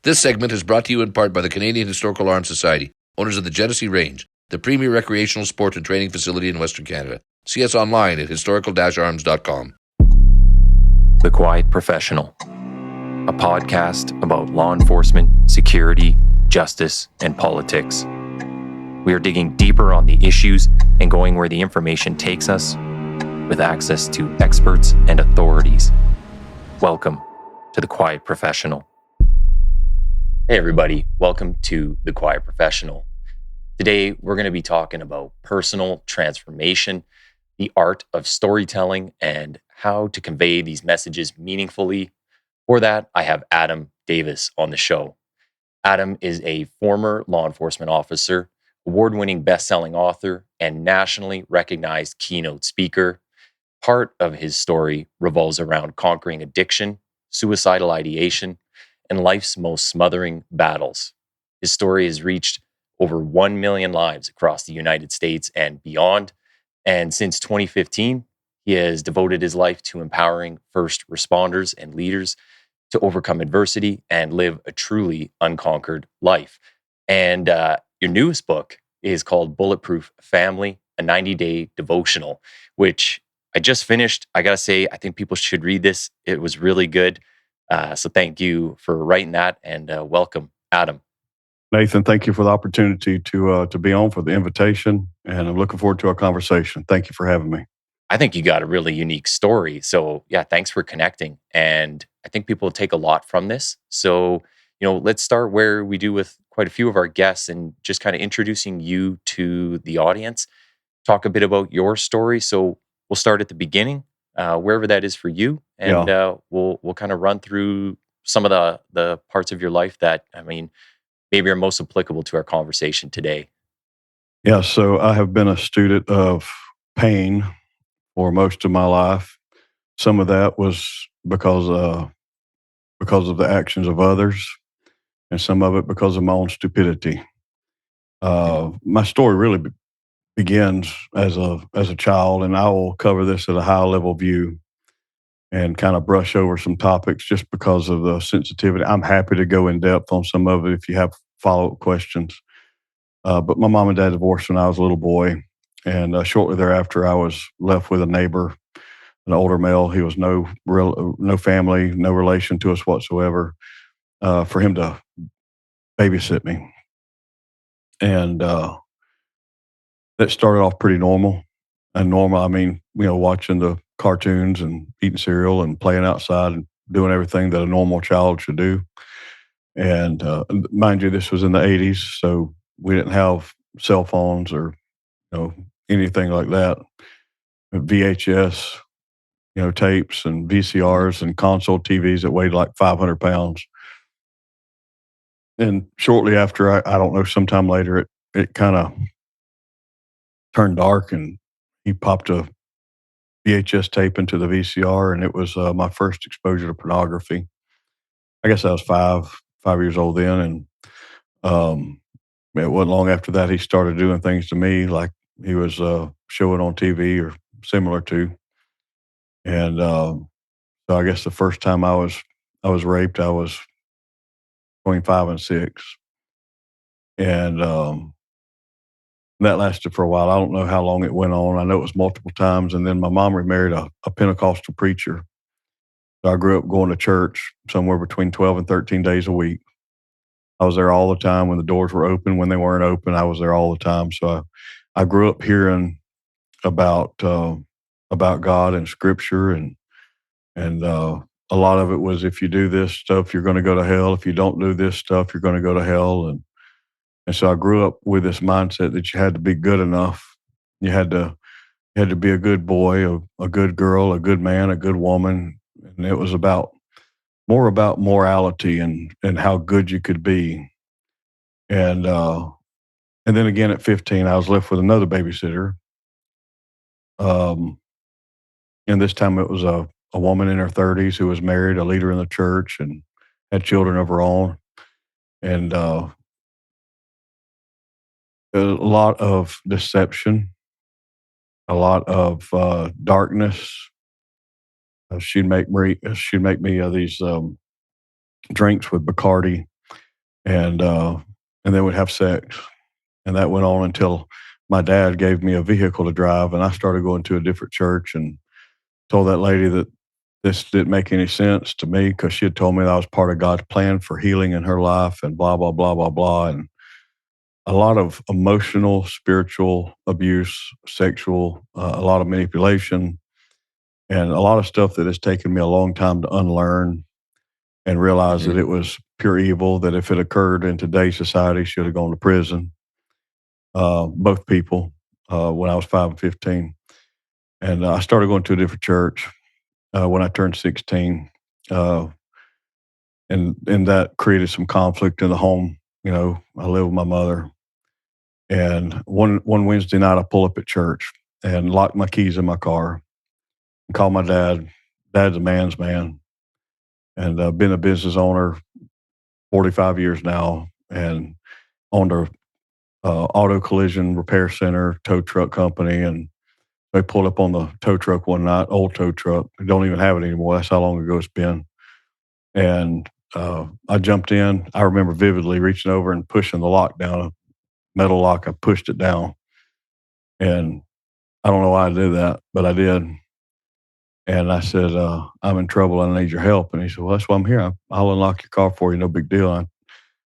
This segment is brought to you in part by the Canadian Historical Arms Society, owners of the Genesee Range, the premier recreational sport and training facility in Western Canada. See us online at historical-arms.com. The Quiet Professional, a podcast about law enforcement, security, justice, and politics. We are digging deeper on the issues and going where the information takes us with access to experts and authorities. Welcome to The Quiet Professional. Hey everybody, welcome to The Quiet Professional. Today we're going to be talking about personal transformation, the art of storytelling, and how to convey these messages meaningfully. For that, I have Adam Davis on the show. Adam is a former law enforcement officer, award-winning best-selling author, and nationally recognized keynote speaker. Part of his story revolves around conquering addiction, suicidal ideation, and life's most smothering battles. His story has reached over 1 million lives across the United States and beyond. And since 2015, he has devoted his life to empowering first responders and leaders to overcome adversity and live a truly unconquered life. And your newest book is called Bulletproof Family, a 90-day devotional, which I just finished. I got to say, I think people should read this. It was really good. So thank you for writing that, and welcome, Adam. Nathan, thank you for the opportunity to be on, for the invitation, and I'm looking forward to our conversation. Thank you for having me. I think you got a really unique story. So yeah, thanks for connecting. And I think people will take a lot from this. So, let's start where we do with quite a few of our guests and just kind of introducing you to the audience. Talk a bit about your story. So we'll start at the beginning, wherever that is for you. And we'll kind of run through some of the parts of your life that, maybe are most applicable to our conversation today. Yeah, so I have been a student of pain for most of my life. Some of that was because of the actions of others, and some of it because of my own stupidity. My story really begins as a child, and I will cover this at a high level view and kind of brush over some topics just because of the sensitivity. I'm happy to go in depth on some of it if you have follow-up questions. But my mom and dad divorced when I was a little boy, and shortly thereafter, I was left with a neighbor, an older male. He was no family, no relation to us whatsoever, for him to babysit me. And that started off pretty normal. And normal, watching the cartoons and eating cereal and playing outside and doing everything that a normal child should do. And mind you, this was in the 80s, so we didn't have cell phones or anything like that. VHS, tapes and VCRs and console TVs that weighed like 500 pounds. And shortly after, I don't know, sometime later, it kind of turned dark, and he popped a VHS tape into the VCR, and it was my first exposure to pornography. I guess I was five years old then, and it wasn't long after that he started doing things to me like he was showing on TV or similar to. And so I guess the first time I was raped, I was between 5 and 6, and that lasted for a while. I don't know how long it went on. I know it was multiple times. And then my mom remarried a Pentecostal preacher. So I grew up going to church somewhere between 12 and 13 days a week. I was there all the time when the doors were open. When they weren't open, I was there all the time. So I grew up hearing about God and Scripture, and a lot of it was, if you do this stuff, you're going to go to hell. If you don't do this stuff, you're going to go to hell. And so I grew up with this mindset that you had to be good enough. You had to be a good boy, a good girl, a good man, a good woman. And it was more about morality and how good you could be. And then again at 15, I was left with another babysitter. And this time it was a woman in her 30s who was married, a leader in the church, and had children of her own. And a lot of deception, a lot of darkness. She'd make me these drinks with Bacardi and then we'd have sex. And that went on until my dad gave me a vehicle to drive, and I started going to a different church and told that lady that this didn't make any sense to me because she had told me that I was part of God's plan for healing in her life and blah, blah, blah, blah, blah. And a lot of emotional, spiritual abuse, sexual, a lot of manipulation, and a lot of stuff that has taken me a long time to unlearn and realize Hmm. that it was pure evil, that if it occurred in today's society, should have gone to prison. Both people, when I was 5 and 15. And I started going to a different church when I turned 16. Uh, and that created some conflict in the home. You know, I live with my mother. And one Wednesday night, I pull up at church and lock my keys in my car and call my dad. Dad's a man's man, and been a business owner 45 years now, and owned a auto collision repair center, tow truck company, and they pulled up on the tow truck one night, old tow truck. We don't even have it anymore. That's how long ago it's been. And I jumped in. I remember vividly reaching over and pushing the lock down, a metal lock. I pushed it down, and I don't know why I did that, but I did. And I said, "I'm in trouble. I need your help." And he said, "Well, that's why I'm here. I'll unlock your car for you. No big deal." And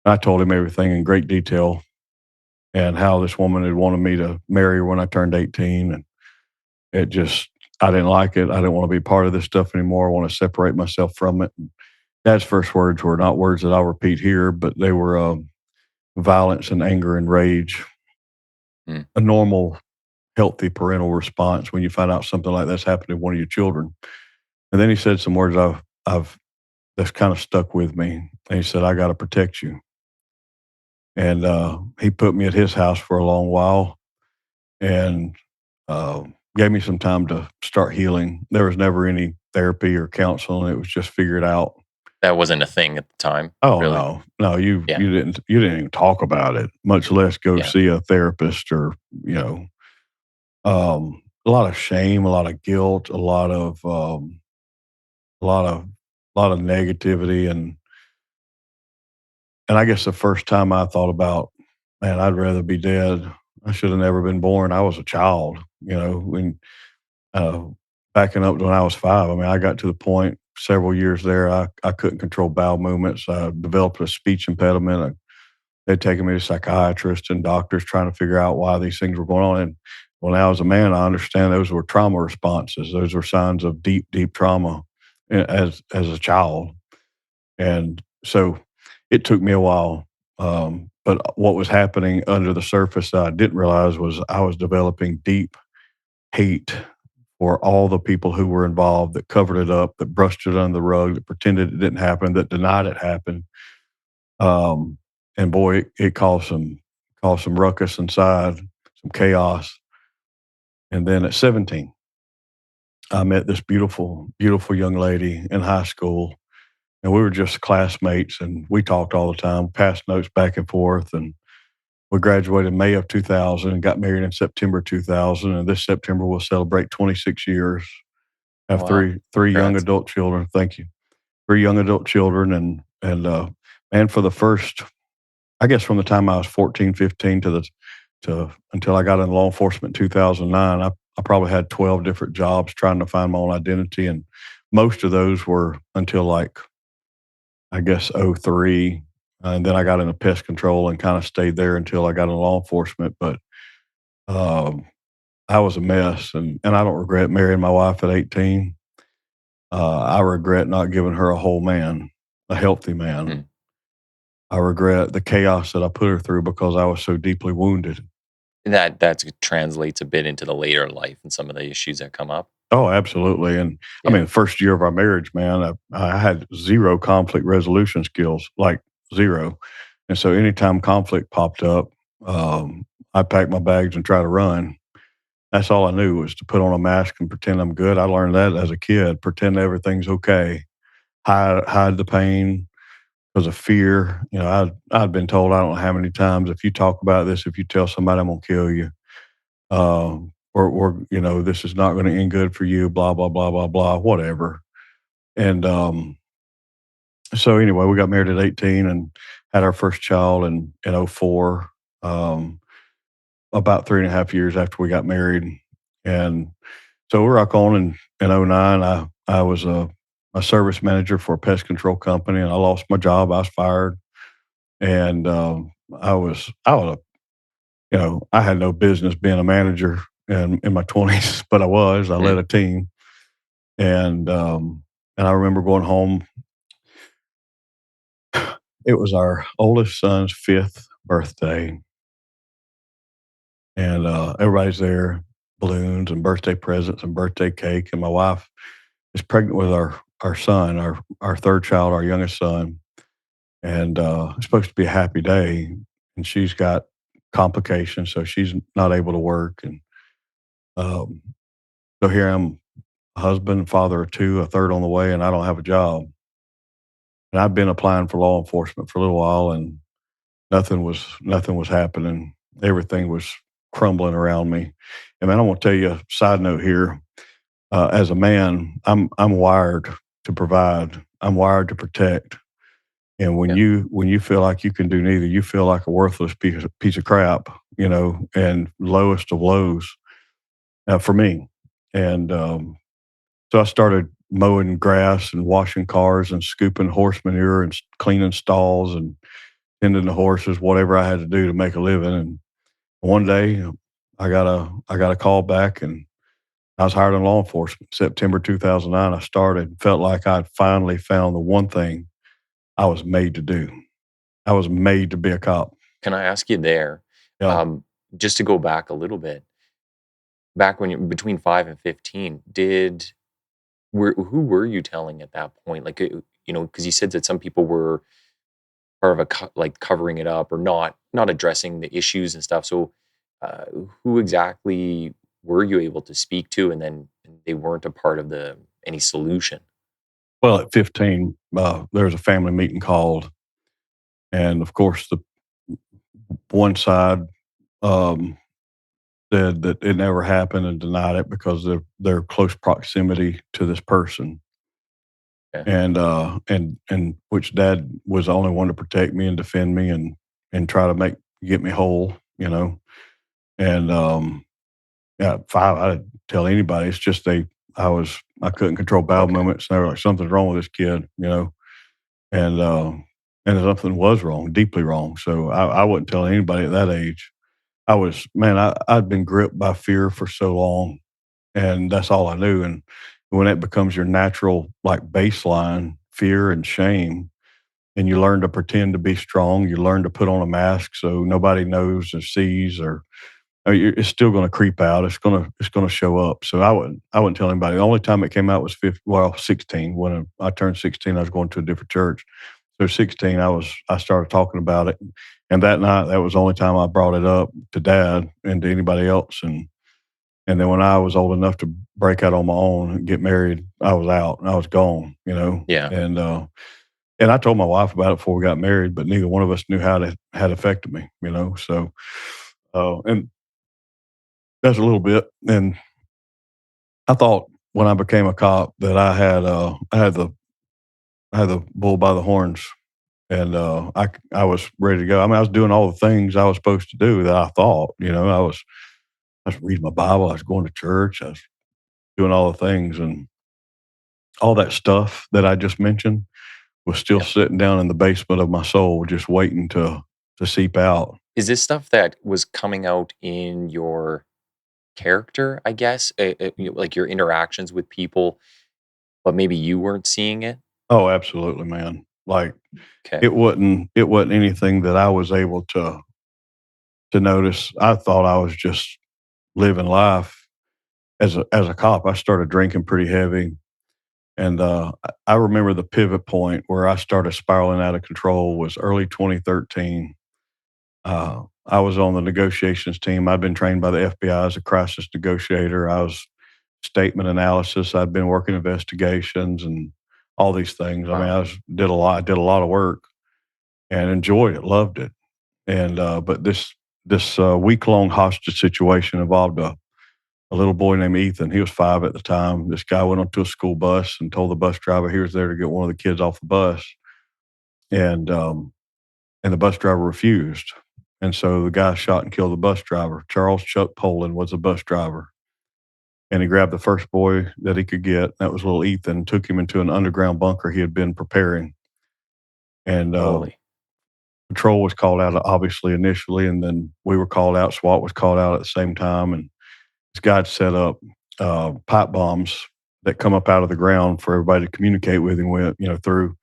I told him everything in great detail and how this woman had wanted me to marry her when I turned 18. And it just, I didn't like it. I didn't want to be part of this stuff anymore. I want to separate myself from it. And Dad's first words were not words that I'll repeat here, but they were violence and anger and rage, Mm. a normal, healthy parental response when you find out something like that's happened to one of your children. And then he said some words I've that's kind of stuck with me. And he said, "I got to protect you." And he put me at his house for a long while and uh, gave me some time to start healing. There was never any therapy or counseling. It was just figured out. That wasn't a thing at the time, Oh really? no, you Yeah, you didn't even talk about it, much less go yeah. see a therapist or you know a lot of shame, a lot of guilt, a lot of negativity, and I guess the first time I thought about, man, I'd rather be dead. I should have never been born. I was a child, you know, when uh, backing up to when I was 5. I mean, I got to the point several years there, I couldn't control bowel movements. I developed a speech impediment. They'd taken me to psychiatrists and doctors trying to figure out why these things were going on. And when I was a man, I understand those were trauma responses. Those were signs of deep, deep trauma as a child. And so it took me a while. But what was happening under the surface that I didn't realize was I was developing deep hate for all the people who were involved that covered it up, that brushed it under the rug, that pretended it didn't happen, that denied it happened. Um, and boy, it caused some ruckus inside, some chaos. And then at 17, I met this beautiful, beautiful young lady in high school, and we were just classmates, and we talked all the time, passed notes back and forth, and we graduated May of 2000 and got married in September 2000. And this September we'll celebrate 26 years. Oh, Have wow. three young Congrats. adult children. Thank you. 3 young adult children, and for the first, I guess, from the time I was 14, 15 to until I got in law enforcement in 2009, I probably had 12 different jobs trying to find my own identity, and most of those were until like I guess '03, and then I got into pest control and kind of stayed there until I got into law enforcement. But um, I was a mess, and I don't regret marrying my wife at 18. I regret not giving her a whole man, a healthy man. Mm. I regret the chaos that I put her through because I was so deeply wounded. And that translates a bit into the later life and some of the issues that come up. Oh, absolutely. And I Yeah. mean, the first year of our marriage, man, I had zero conflict resolution skills, like zero. And so anytime conflict popped up, I packed my bags and try to run. That's all I knew was to put on a mask and pretend I'm good. I learned that as a kid, pretend everything's okay, hide the pain because of fear. You know, I'd been told I don't know how many times, if you talk about this, if you tell somebody, I'm gonna kill you. Or you know, this is not going to end good for you. Blah blah blah blah blah. Whatever. And so anyway, we got married at 18, and had our first child in '04, about 3.5 years after we got married. And so we rock on in '09. I was a service manager for a pest control company, and I lost my job. I was fired, and I had no business being a manager in my 20s, but I was. I Mm. led a team, and I remember going home. It was our oldest son's 5th birthday, and everybody's there, balloons and birthday presents and birthday cake, and my wife is pregnant with our son, our third child, our youngest son, and it's supposed to be a happy day, and she's got complications, so she's not able to work, and um, so here I'm, a husband, father of two, a third on the way, and I don't have a job. And I've been applying for law enforcement for a little while, and nothing was happening. Everything was crumbling around me. And man, I want to tell you a side note here. As a man, I'm wired to provide. I'm wired to protect. And when Yeah. you feel like you can do neither, you feel like a worthless piece of crap, and lowest of lows for me. And so I started mowing grass and washing cars and scooping horse manure and cleaning stalls and tending the horses, whatever I had to do to make a living. And one day, I got a call back, and I was hired in law enforcement. September 2009, I started. Felt like I'd finally found the one thing I was made to do. I was made to be a cop. Can I ask you there, Yeah. um, just to go back a little bit, back when you between 5 and 15, who were you telling at that point? Like, because you said that some people were part of like covering it up or not addressing the issues and stuff. So, uh, who exactly were you able to speak to, and then they weren't a part of the any solution? Well, at 15, there was a family meeting called, and of course, the one side um, said that it never happened and denied it because of their close proximity to this person. Yeah. And which dad was the only one to protect me and defend me and try to get me whole, And yeah, 5, I didn't tell anybody. It's just I couldn't control bowel Okay. movements. And they were like, something's wrong with this kid. And something was wrong, deeply wrong. So I wouldn't tell anybody at that age. I'd been gripped by fear for so long, and that's all I knew. And when it becomes your natural, like, baseline, fear and shame, and you learn to pretend to be strong, you learn to put on a mask so nobody knows or sees, it's still going to creep out. It's going to show up. So I wouldn't tell anybody. The only time it came out was 16. When I turned 16, I was going to a different church. So 16, I started talking about it, and that night, that was the only time I brought it up to Dad and to anybody else. And then when I was old enough to break out on my own and get married, I was out and I was gone. Yeah. And I told my wife about it before we got married, but neither one of us knew how it had affected me. So, and that's a little bit. And I thought when I became a cop that I had the bull by the horns, and I was ready to go. I mean, I was doing all the things I was supposed to do that I thought. I was reading my Bible. I was going to church. I was doing all the things, and all that stuff that I just mentioned was still Yeah. sitting down in the basement of my soul, just waiting to seep out. Is this stuff that was coming out in your character, I guess? Like your interactions with people, but maybe you weren't seeing it? Oh, absolutely, man. Like, Okay. it wasn't anything that I was able to notice. I thought I was just living life as a cop. I started drinking pretty heavy, and I remember the pivot point where I started spiraling out of control was early 2013. I was on the negotiations team. I'd been trained by the FBI as a crisis negotiator. I was statement analysis. I'd been working investigations and all these things. I mean, Wow. did a lot. I did a lot of work and enjoyed it, loved it. And but this week long hostage situation involved a little boy named Ethan. He was 5 at the time. This guy went onto a school bus and told the bus driver he was there to get one of the kids off the bus. And and the bus driver refused. And so the guy shot and killed the bus driver. Charles Chuck Poland was the bus driver. And he grabbed the first boy that he could get. That was little Ethan, took him into an underground bunker he had been preparing. And Holy. patrol was called out, obviously, initially, and then we were called out. SWAT was called out at the same time. And this guy had set up pipe bombs that come up out of the ground for everybody to communicate with him with, through.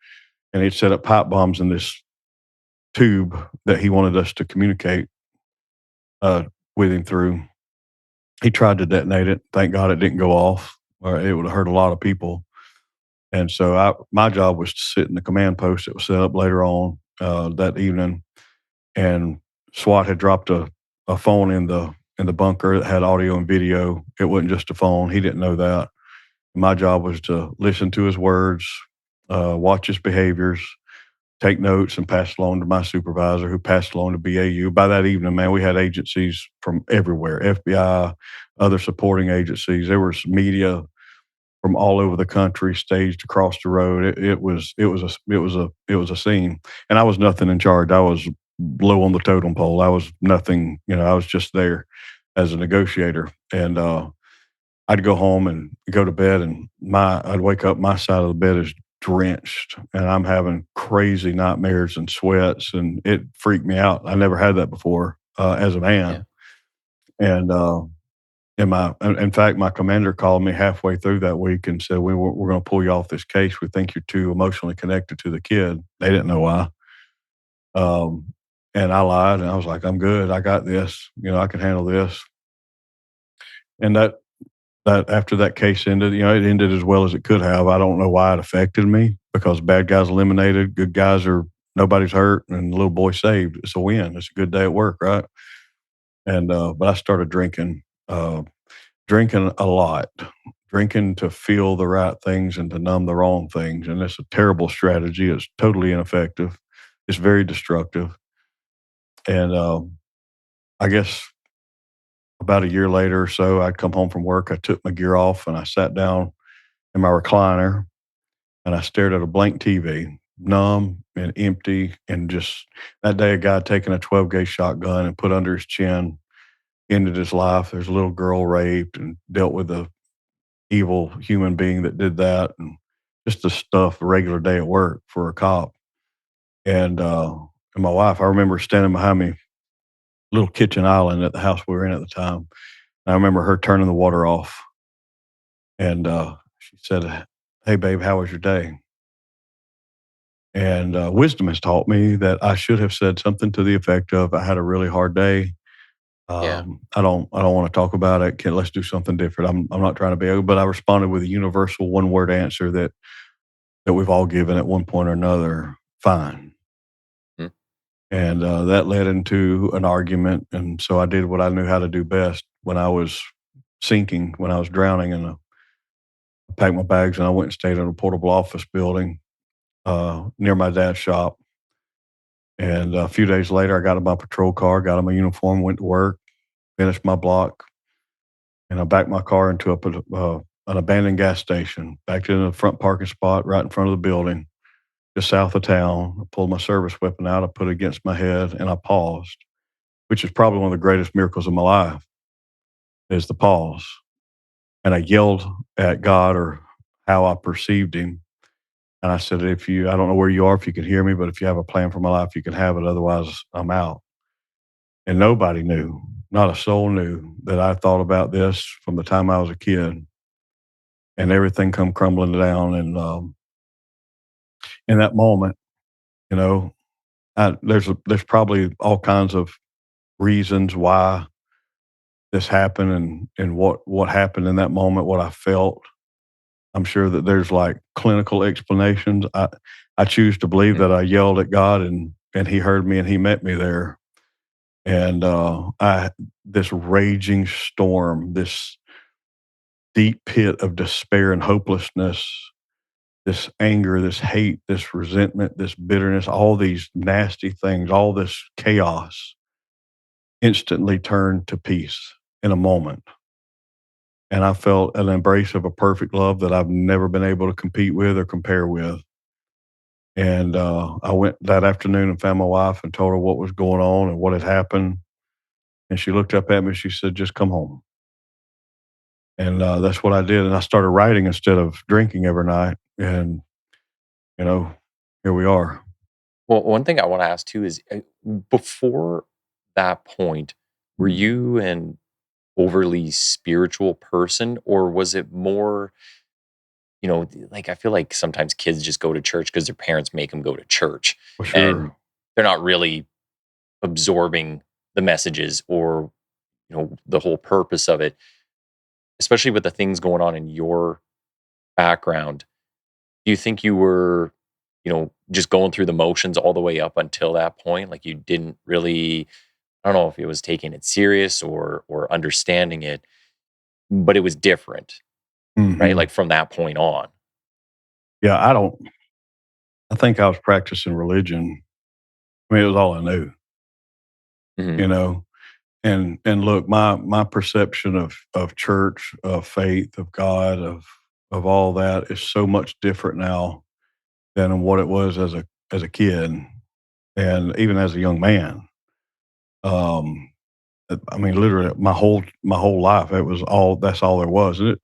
And he'd set up pipe bombs in this tube that he wanted us to communicate with him through. He tried to detonate it. Thank God it didn't go off, or it would have hurt a lot of people. And so my job was to sit in the command post that was set up later on that evening. And SWAT had dropped a phone in the bunker that had audio and video. It wasn't just a phone. He didn't know that. My job was to listen to his words, watch his behaviors, take notes, and pass along to my supervisor, who passed along to BAU. By that evening, man, we had agencies from everywhere, FBI, other supporting agencies. There was media from all over the country staged across the road. It was a scene, and I was nothing in charge. I was low on the totem pole. I was nothing. I was just there as a negotiator, and I'd go home and go to bed, and I'd wake up. My side of the bed is drenched, and I'm having crazy nightmares and sweats, and it freaked me out. I never had that before as a man. Yeah. And in fact, my commander called me halfway through that week and said, we're going to pull you off this case. We think you're too emotionally connected to the kid. They didn't know why. And I lied, and I was like, I'm good. I got this. I can handle this. And that after that case ended, it ended as well as it could have. I don't know why it affected me, because bad guys eliminated, good guys nobody's hurt, and the little boy saved. It's a win. It's a good day at work, right? And but I started drinking a lot, drinking to feel the right things and to numb the wrong things. And it's a terrible strategy. It's totally ineffective. It's very destructive. And I guess about a year later or so, I'd come home from work. I took my gear off and I sat down in my recliner and I stared at a blank TV, numb and empty. And just that day, a guy had taken a 12-gauge shotgun and put under his chin, ended his life. There's a little girl raped and dealt with a evil human being that did that, and just the stuff, a regular day at work for a cop. And my wife, I remember standing behind me, little kitchen island at the house we were in at the time. And I remember her turning the water off. And she said, "Hey, babe, how was your day?" And wisdom has taught me that I should have said something to the effect of, "I had a really hard day. I don't want to talk about it. Let's do something different." I'm not trying to be, but I responded with a universal one-word answer that we've all given at one point or another: fine. Hmm. And that led into an argument. And so I did what I knew how to do best when I was sinking, when I was drowning, and I packed my bags and I went and stayed in a portable office building near my dad's shop. And a few days later, I got in my patrol car, got in my uniform, went to work, finished my block, and I backed my car into an abandoned gas station, backed into the front parking spot right in front of the building, just south of town. I pulled my service weapon out, I put it against my head, and I paused, which is probably one of the greatest miracles of my life, is the pause. And I yelled at God, or how I perceived him. And I said, I don't know where you are, if you can hear me, but if you have a plan for my life, you can have it. Otherwise, I'm out. And nobody knew, not a soul knew, that I thought about this from the time I was a kid. And everything come crumbling down. And in that moment, there's probably all kinds of reasons why this happened, and what happened in that moment, what I felt. I'm sure that there's like clinical explanations. I choose to believe that I yelled at God, and he heard me and he met me there. And this raging storm, this deep pit of despair and hopelessness, this anger, this hate, this resentment, this bitterness, all these nasty things, all this chaos instantly turned to peace in a moment. And I felt an embrace of a perfect love that I've never been able to compete with or compare with. And I went that afternoon and found my wife and told her what was going on and what had happened. And she looked up at me. She said, "Just come home." And that's what I did. And I started writing instead of drinking every night. And, you know, here we are. Well, one thing I want to ask too is before that point, were you an overly spiritual person, or was it more, like I feel like sometimes kids just go to church because their parents make them go to church For and sure. they're not really absorbing the messages or, the whole purpose of it, especially with the things going on in your background. Do you think you were, just going through the motions all the way up until that point? Like you didn't really, I don't know if it was taking it serious or understanding it, but it was different, right? Hmm. Like from that point on. Yeah, I think I was practicing religion. I mean, it was all I knew, Mhm. you know. And look, my perception of church, of faith, of God, of all that is so much different now than what it was as a kid and even as a young man. Um, I mean, literally, my whole life, it was all that's all there was. And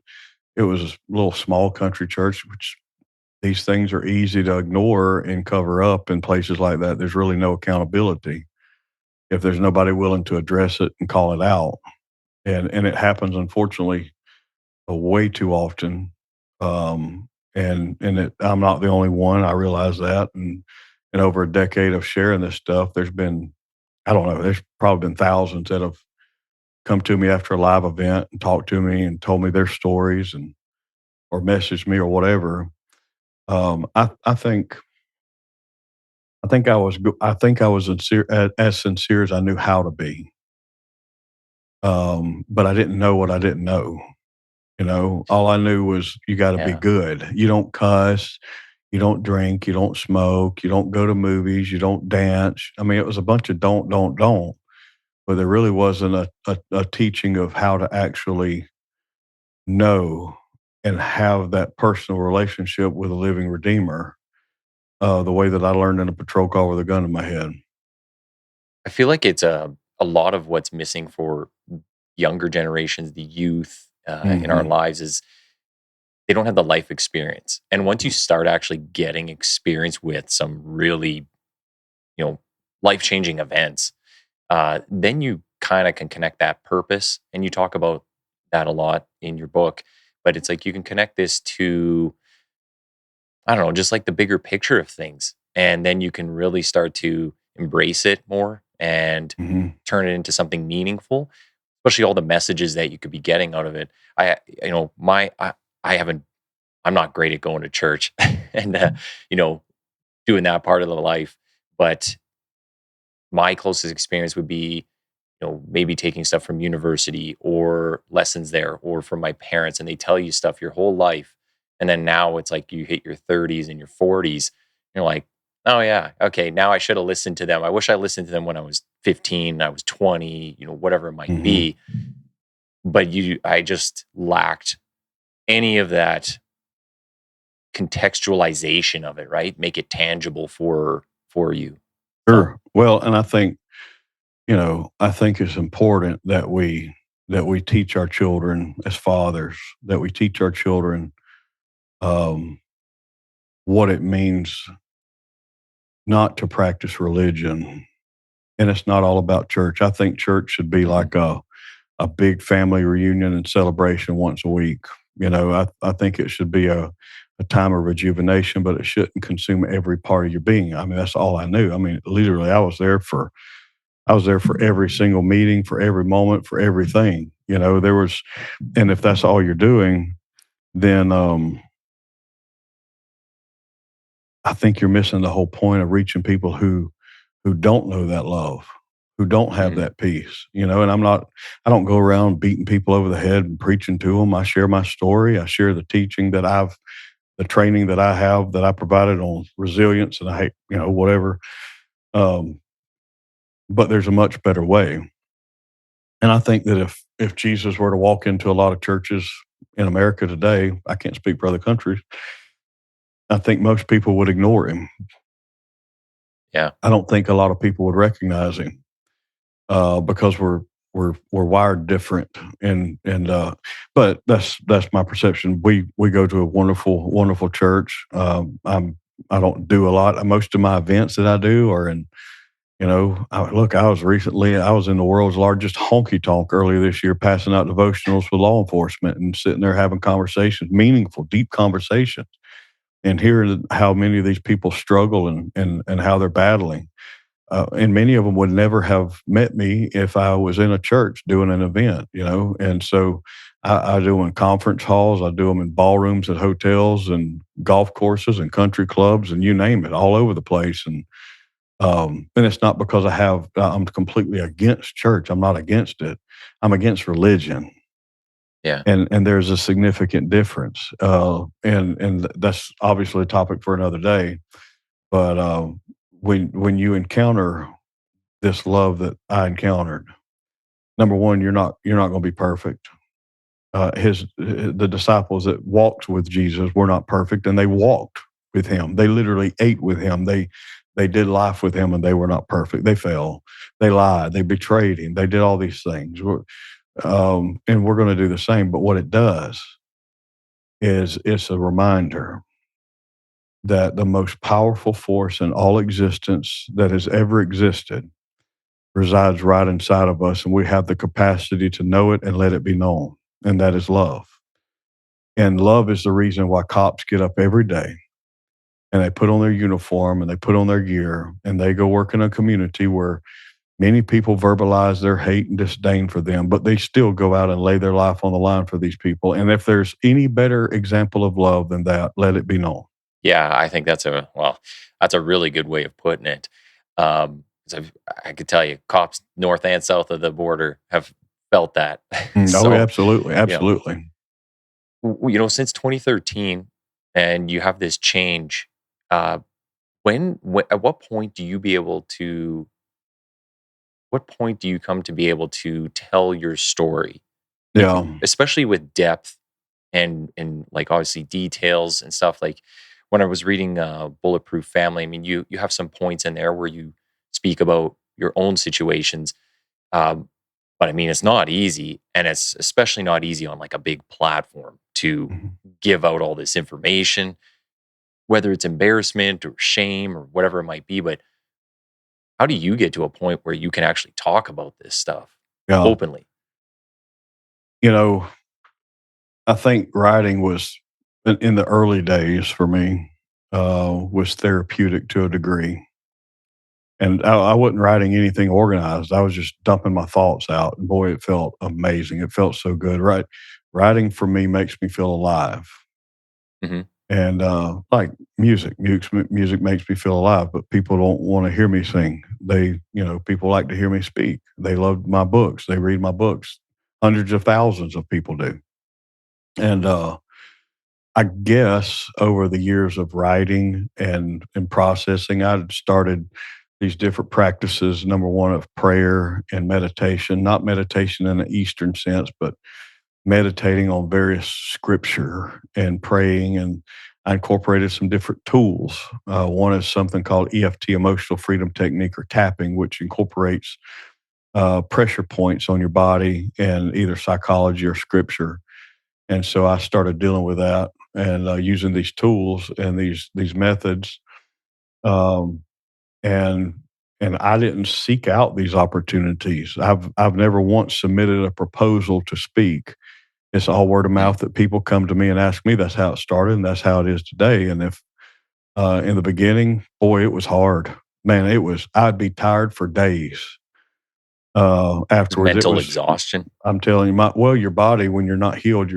it was a little small country church, which these things are easy to ignore and cover up in places like that. There's really no accountability if there's nobody willing to address it and call it out. And it happens, unfortunately, way too often. I'm not the only one. I realize that. And over a decade of sharing this stuff, there's been, I don't know, there's probably been thousands that have come to me after a live event and talked to me and told me their stories and or messaged me or whatever. I think I was sincere, as sincere as I knew how to be. But I didn't know what I didn't know. You know, all I knew was you got to be Yeah. good. You don't cuss, you don't drink, you don't smoke, you don't go to movies, you don't dance. I mean, it was a bunch of don't. But there really wasn't a teaching of how to actually know and have that personal relationship with a living redeemer, the way that I learned in a patrol car with a gun in my head. I feel like it's a lot of what's missing for younger generations, the youth in our Hmm. lives is they don't have the life experience. And once you start actually getting experience with some really, you know, life changing events, then you kind of can connect that purpose. And you talk about that a lot in your book. But it's like you can connect this to, I don't know, just like the bigger picture of things. And then you can really start to embrace it more and Hmm. turn it into something meaningful, especially all the messages that you could be getting out of it. I, you know, my, I haven't, I'm not great at going to church and, you know, doing that part of the life. But my closest experience would be, maybe taking stuff from university or lessons there or from my parents, and they tell you stuff your whole life. And then now it's like you hit your 30s and your 40s. You're like, oh, yeah, okay, now I should have listened to them. I wish I listened to them when I was 15, I was 20, whatever it might Hmm. be. But I just lacked any of that contextualization of it, right? Make it tangible for you. So, Sure. Well, and I think it's important that we teach our children as fathers, that we teach our children um, what it means not to practice religion. And it's not all about church. I think church should be mhm, like a big family reunion and celebration once a week. I think it should be a time of rejuvenation, but it shouldn't consume every part of your being. I mean, that's all I knew. I mean, literally, I was there for every single meeting, for every moment, for everything. And if that's all you're doing, then I think you're missing the whole point of reaching people who don't know that love, who don't have mhm. that peace. And I don't go around beating people over the head and preaching to them. I share my story. I share the teaching the training that I have that I provided on resilience and whatever. Um, but there's a much better way. And I think that if Jesus were to walk into a lot of churches in America today, I can't speak for other countries, I think most people would ignore him. Yeah. I don't think a lot of people would recognize him because we're wired different, and but that's my perception. We go to a wonderful church. I don't do a lot. Most of my events that I do are in. I was in the world's largest honky tonk earlier this year, passing out devotionals with law enforcement and sitting there having conversations, meaningful, deep conversations, and hearing how many of these people struggle and how they're battling. And many of them would never have met me if I was in a church doing an event, And so I do them in conference halls, I do them in ballrooms at hotels and golf courses and country clubs and you name it, all over the place. And it's not because I'm completely against church. I'm not against it. I'm against religion. Yeah. And there's a significant difference. And that's obviously a topic for another day. But when you encounter this love that I encountered, number one, you're not going to be perfect. The disciples that walked with Jesus were not perfect, and they walked with him. They literally ate with him. They did life with him, and they were not perfect. They fell. They lied. They betrayed him. They did all these things. And we're going to do the same. But what it does is it's a reminder that the most powerful force in all existence that has ever existed resides right inside of us, and we have the capacity to know it and let it be known, and that is love. And love is the reason why cops get up every day and they put on their uniform and they put on their gear and they go work in a community where many people verbalize their hate and disdain for them, but they still go out and lay their life on the line for these people. And if there's any better example of love than that, let it be known. Yeah, I think that's a really good way of putting it. 'Cause I could tell you, cops north and south of the border have felt that. Oh, So, absolutely. you know, Absolutely. since 2013, and you have this change. Uh, when at what point do you be able to? What point do you come to be able to tell your story, Yeah. especially with depth and like obviously details and stuff? Like when I was reading Bulletproof Family, I mean, you have some points in there where you speak about your own situations. Um, but I mean, it's not easy, and it's especially not easy on like a big platform to Mhm. give out all this information, whether it's embarrassment or shame or whatever it might be. But how do you get to a point where you can actually talk about this stuff Yeah. openly? You know, I think writing was in the early days for me was therapeutic to a degree. And I wasn't writing anything organized. I was just dumping my thoughts out. And boy, it felt amazing. It felt so good. Right. Writing for me makes me feel alive. Hmm. And like music makes me feel alive, but people don't want to hear me sing. People like to hear me speak. They love my books. They read my books. Hundreds of thousands of people do. And I guess over the years of writing and processing, I started these different practices. Number one, of prayer and meditation, not meditation in the Eastern sense, but meditating on various scripture and praying. And I incorporated some different tools. One is something called EFT, Emotional Freedom Technique, or tapping, which incorporates pressure points on your body and either psychology or scripture. And so I started dealing with that and using these tools and these methods. Um, and and I didn't seek out these opportunities. I've never once submitted a proposal to speak. It's all word of mouth that people come to me and ask me. That's how it started, and that's how it is today. And if in the beginning, boy, it was hard. Man, it was. I'd be tired for days. Afterwards, it Mental was. exhaustion. I'm telling you, your body, when you're not healed,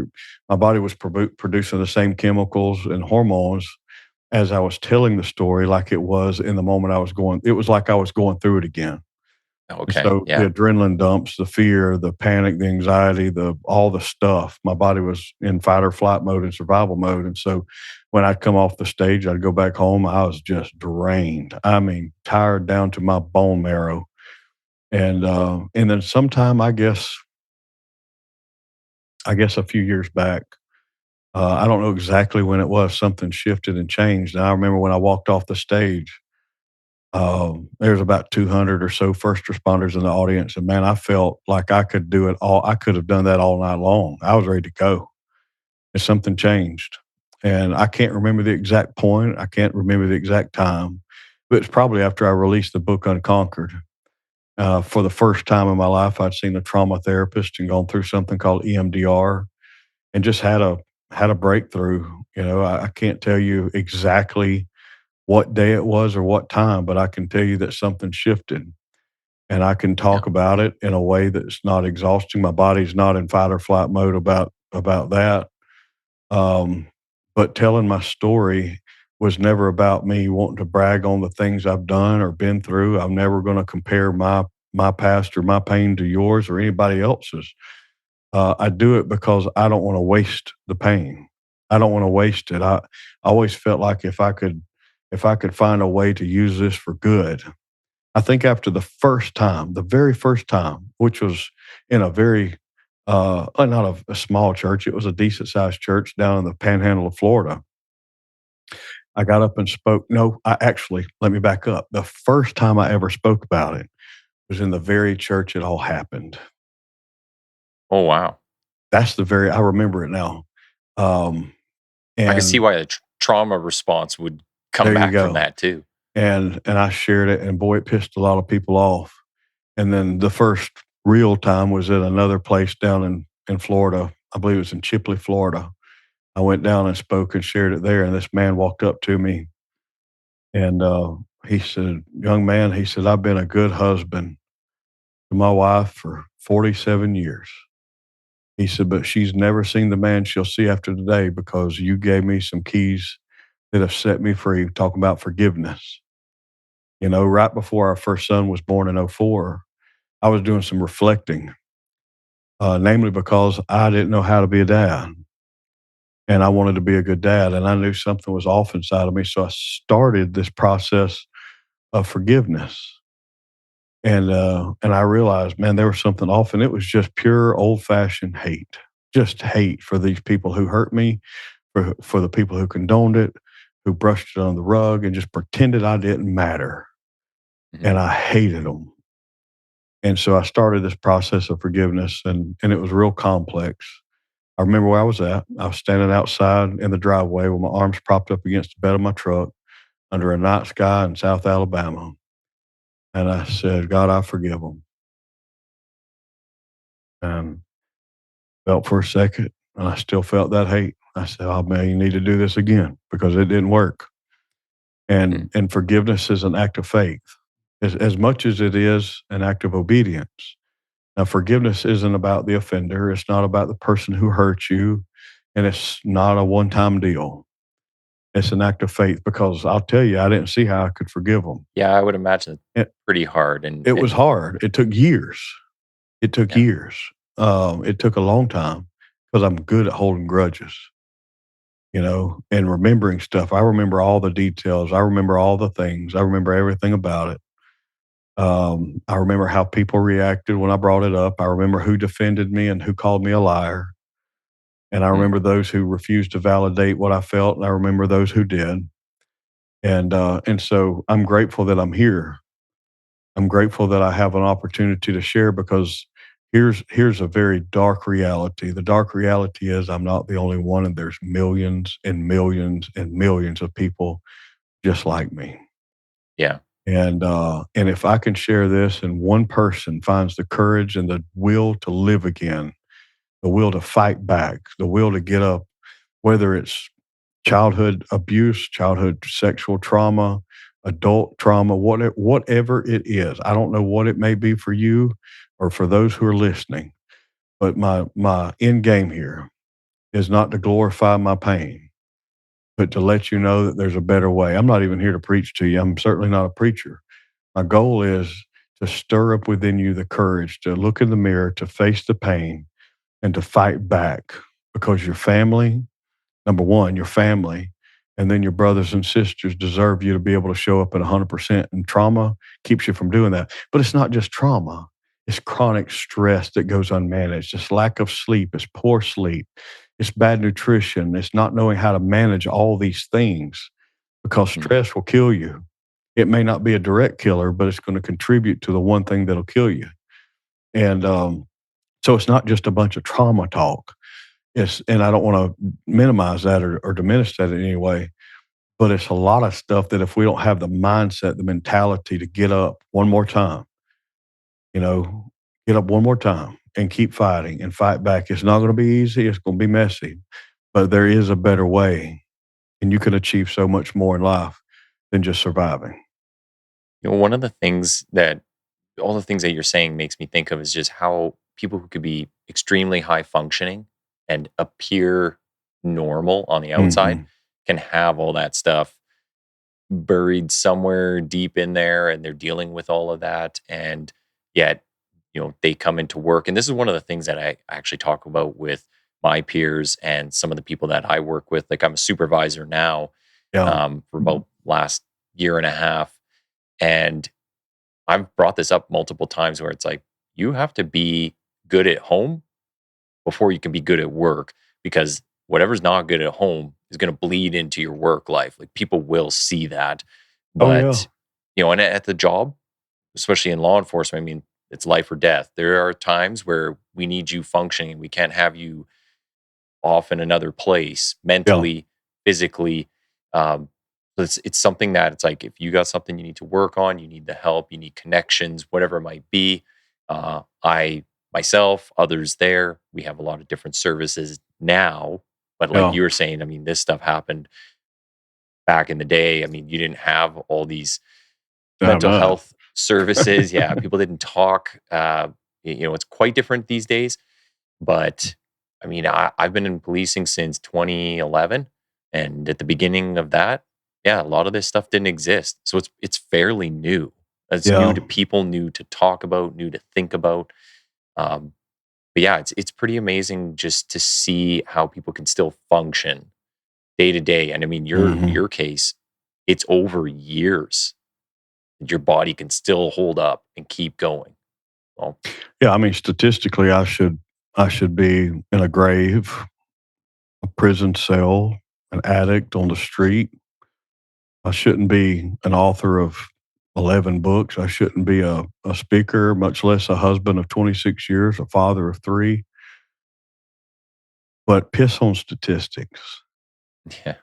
my body was producing the same chemicals and hormones as I was telling the story, like it was in the moment I was going. It was like I was going through it again. And Okay. so the Yeah. adrenaline dumps, the fear, the panic, the anxiety, all the stuff. My body was in fight or flight mode and survival mode. And so when I'd come off the stage, I'd go back home. I was just drained. I mean, tired down to my bone marrow. And then sometime I guess a few years back, I don't know exactly when it was, something shifted and changed. And I remember when I walked off the stage, There's about 200 or so first responders in the audience, and man, I felt like I could do it all. I could have done that all night long. I was ready to go, and something changed. And I can't remember the exact point. I can't remember the exact time, but it's probably after I released the book Unconquered. For the first time in my life, I'd seen a trauma therapist and gone through something called EMDR, and just had a breakthrough. I can't tell you exactly what day it was or what time, but I can tell you that something shifted, and I can Yeah. talk about it in a way that's not exhausting. My body's not in fight or flight mode about that. Um, but telling my story was never about me wanting to brag on the things I've done or been through. I'm never going to compare my past or my pain to yours or anybody else's. I do it because I don't want to waste the pain. I don't want to waste it. I always felt like if I could find a way to use this for good. I think after the first time, the very first time, which was in a very not a small church, it was a decent sized church down in the panhandle of Florida. I got up and spoke. No, I actually, let me back up. The first time I ever spoke about it was in the very church it all happened. Oh, wow. I remember it now. Um, I can see and why a trauma response would come there you back from go. that too. And I shared it, and boy, it pissed a lot of people off. And then the first real time was at another place down in Florida. I believe it was in Chipley, Florida. I went down and spoke and shared it there. And this man walked up to me and he said, "Young man," he said, "I've been a good husband to my wife for 47 years." He said, "But she's never seen the man she'll see after today because you gave me some keys that have set me free." Talking about forgiveness. Right before our first son was born in '04, I was doing some reflecting, namely because I didn't know how to be a dad. And I wanted to be a good dad, and I knew something was off inside of me. So I started this process of forgiveness. And I realized, man, there was something off, and it was just pure old fashioned hate, just hate for these people who hurt me, for the people who condoned it, who brushed it on the rug and just pretended I didn't matter. Mhm. And I hated them. And so I started this process of forgiveness, and it was real complex. I remember where I was at. I was standing outside in the driveway with my arms propped up against the bed of my truck under a night sky in South Alabama. And I said, "God, I forgive them." And felt for a second, and I still felt that hate. I said, "Oh man, you need to do this again because it didn't work." Mm. And forgiveness is an act of faith, as much as it is an act of obedience. Now, forgiveness isn't about the offender. It's not about the person who hurt you, and it's not a one-time deal. It's an act of faith because I'll tell you, I didn't see how I could forgive them. Yeah, I would imagine it's It, pretty hard and it was hard. It took years. It took yeah. years. It took a long time because I'm good at holding grudges, and remembering stuff. I remember all the details. I remember all the things. I remember everything about it. I remember how people reacted when I brought it up. I remember who defended me and who called me a liar. And I Mm. remember those who refused to validate what I felt, and I remember those who did. And so I'm grateful that I'm here. I'm grateful that I have an opportunity to share because here's a very dark reality. The dark reality is I'm not the only one, and there's millions and millions and millions of people just like me. Yeah. And if I can share this, and one person finds the courage and the will to live again, the will to fight back, the will to get up, whether it's childhood abuse, childhood sexual trauma, adult trauma, whatever it is. I don't know what it may be for you or for those who are listening, but my end game here is not to glorify my pain, but to let you know that there's a better way. I'm not even here to preach to you. I'm certainly not a preacher. My goal is to stir up within you the courage to look in the mirror, to face the pain, and to fight back because your family, number one, your family, and then your brothers and sisters deserve you to be able to show up at 100%. And trauma keeps you from doing that. But it's not just trauma, it's chronic stress that goes unmanaged. It's lack of sleep, it's poor sleep, it's bad nutrition, it's not knowing how to manage all these things because Mhm. stress will kill you. It may not be a direct killer, but it's going to contribute to the one thing that'll kill you. And so it's not just a bunch of trauma talk. And I don't want to minimize that or diminish that in any way, but it's a lot of stuff that if we don't have the mindset, the mentality to get up one more time, you know, get up one more time and keep fighting and fight back. It's not going to be easy. It's going to be messy, but there is a better way, and you can achieve so much more in life than just surviving. One of the things that all the things that you're saying makes me think of is just how people who could be extremely high functioning and appear normal on the outside Mhm. can have all that stuff buried somewhere deep in there, and they're dealing with all of that, and yet they come into work. And this is one of the things that I actually talk about with my peers and some of the people that I work with. Like, I'm a supervisor now, Yeah. for about last year and a half, and I've brought this up multiple times where it's like, you have to be good at home before you can be good at work, because whatever's not good at home is going to bleed into your work life. Like, people will see that. Oh, yeah. But, and at the job, especially in law enforcement, I mean, it's life or death. There are times where we need you functioning. We can't have you off in another place Yeah. mentally, physically. It's something that it's like, if you got something you need to work on, you need the help, you need connections, whatever it might be. I myself, others there, we have a lot of different services now. But like Yeah. you were saying, I mean, this stuff happened back in the day. I mean, you didn't have all these I'm mental not. health services. Yeah, people didn't talk. It's quite different these days. But I mean, I've been in policing since 2011, and at the beginning of that, yeah, a lot of this stuff didn't exist. So it's fairly new. It's new Yeah. to people, new to talk about, new to think about. Um, but yeah, it's pretty amazing just to see how people can still function day to day. And I mean, Mhm. your case, it's over years that your body can still hold up and keep going. Well, Yeah, I mean, statistically, I should be in a grave, a prison cell, an addict on the street. I shouldn't be an author of 11 books. I shouldn't be a speaker, much less a husband of 26 years, a father of 3. But piss on statistics. yeah,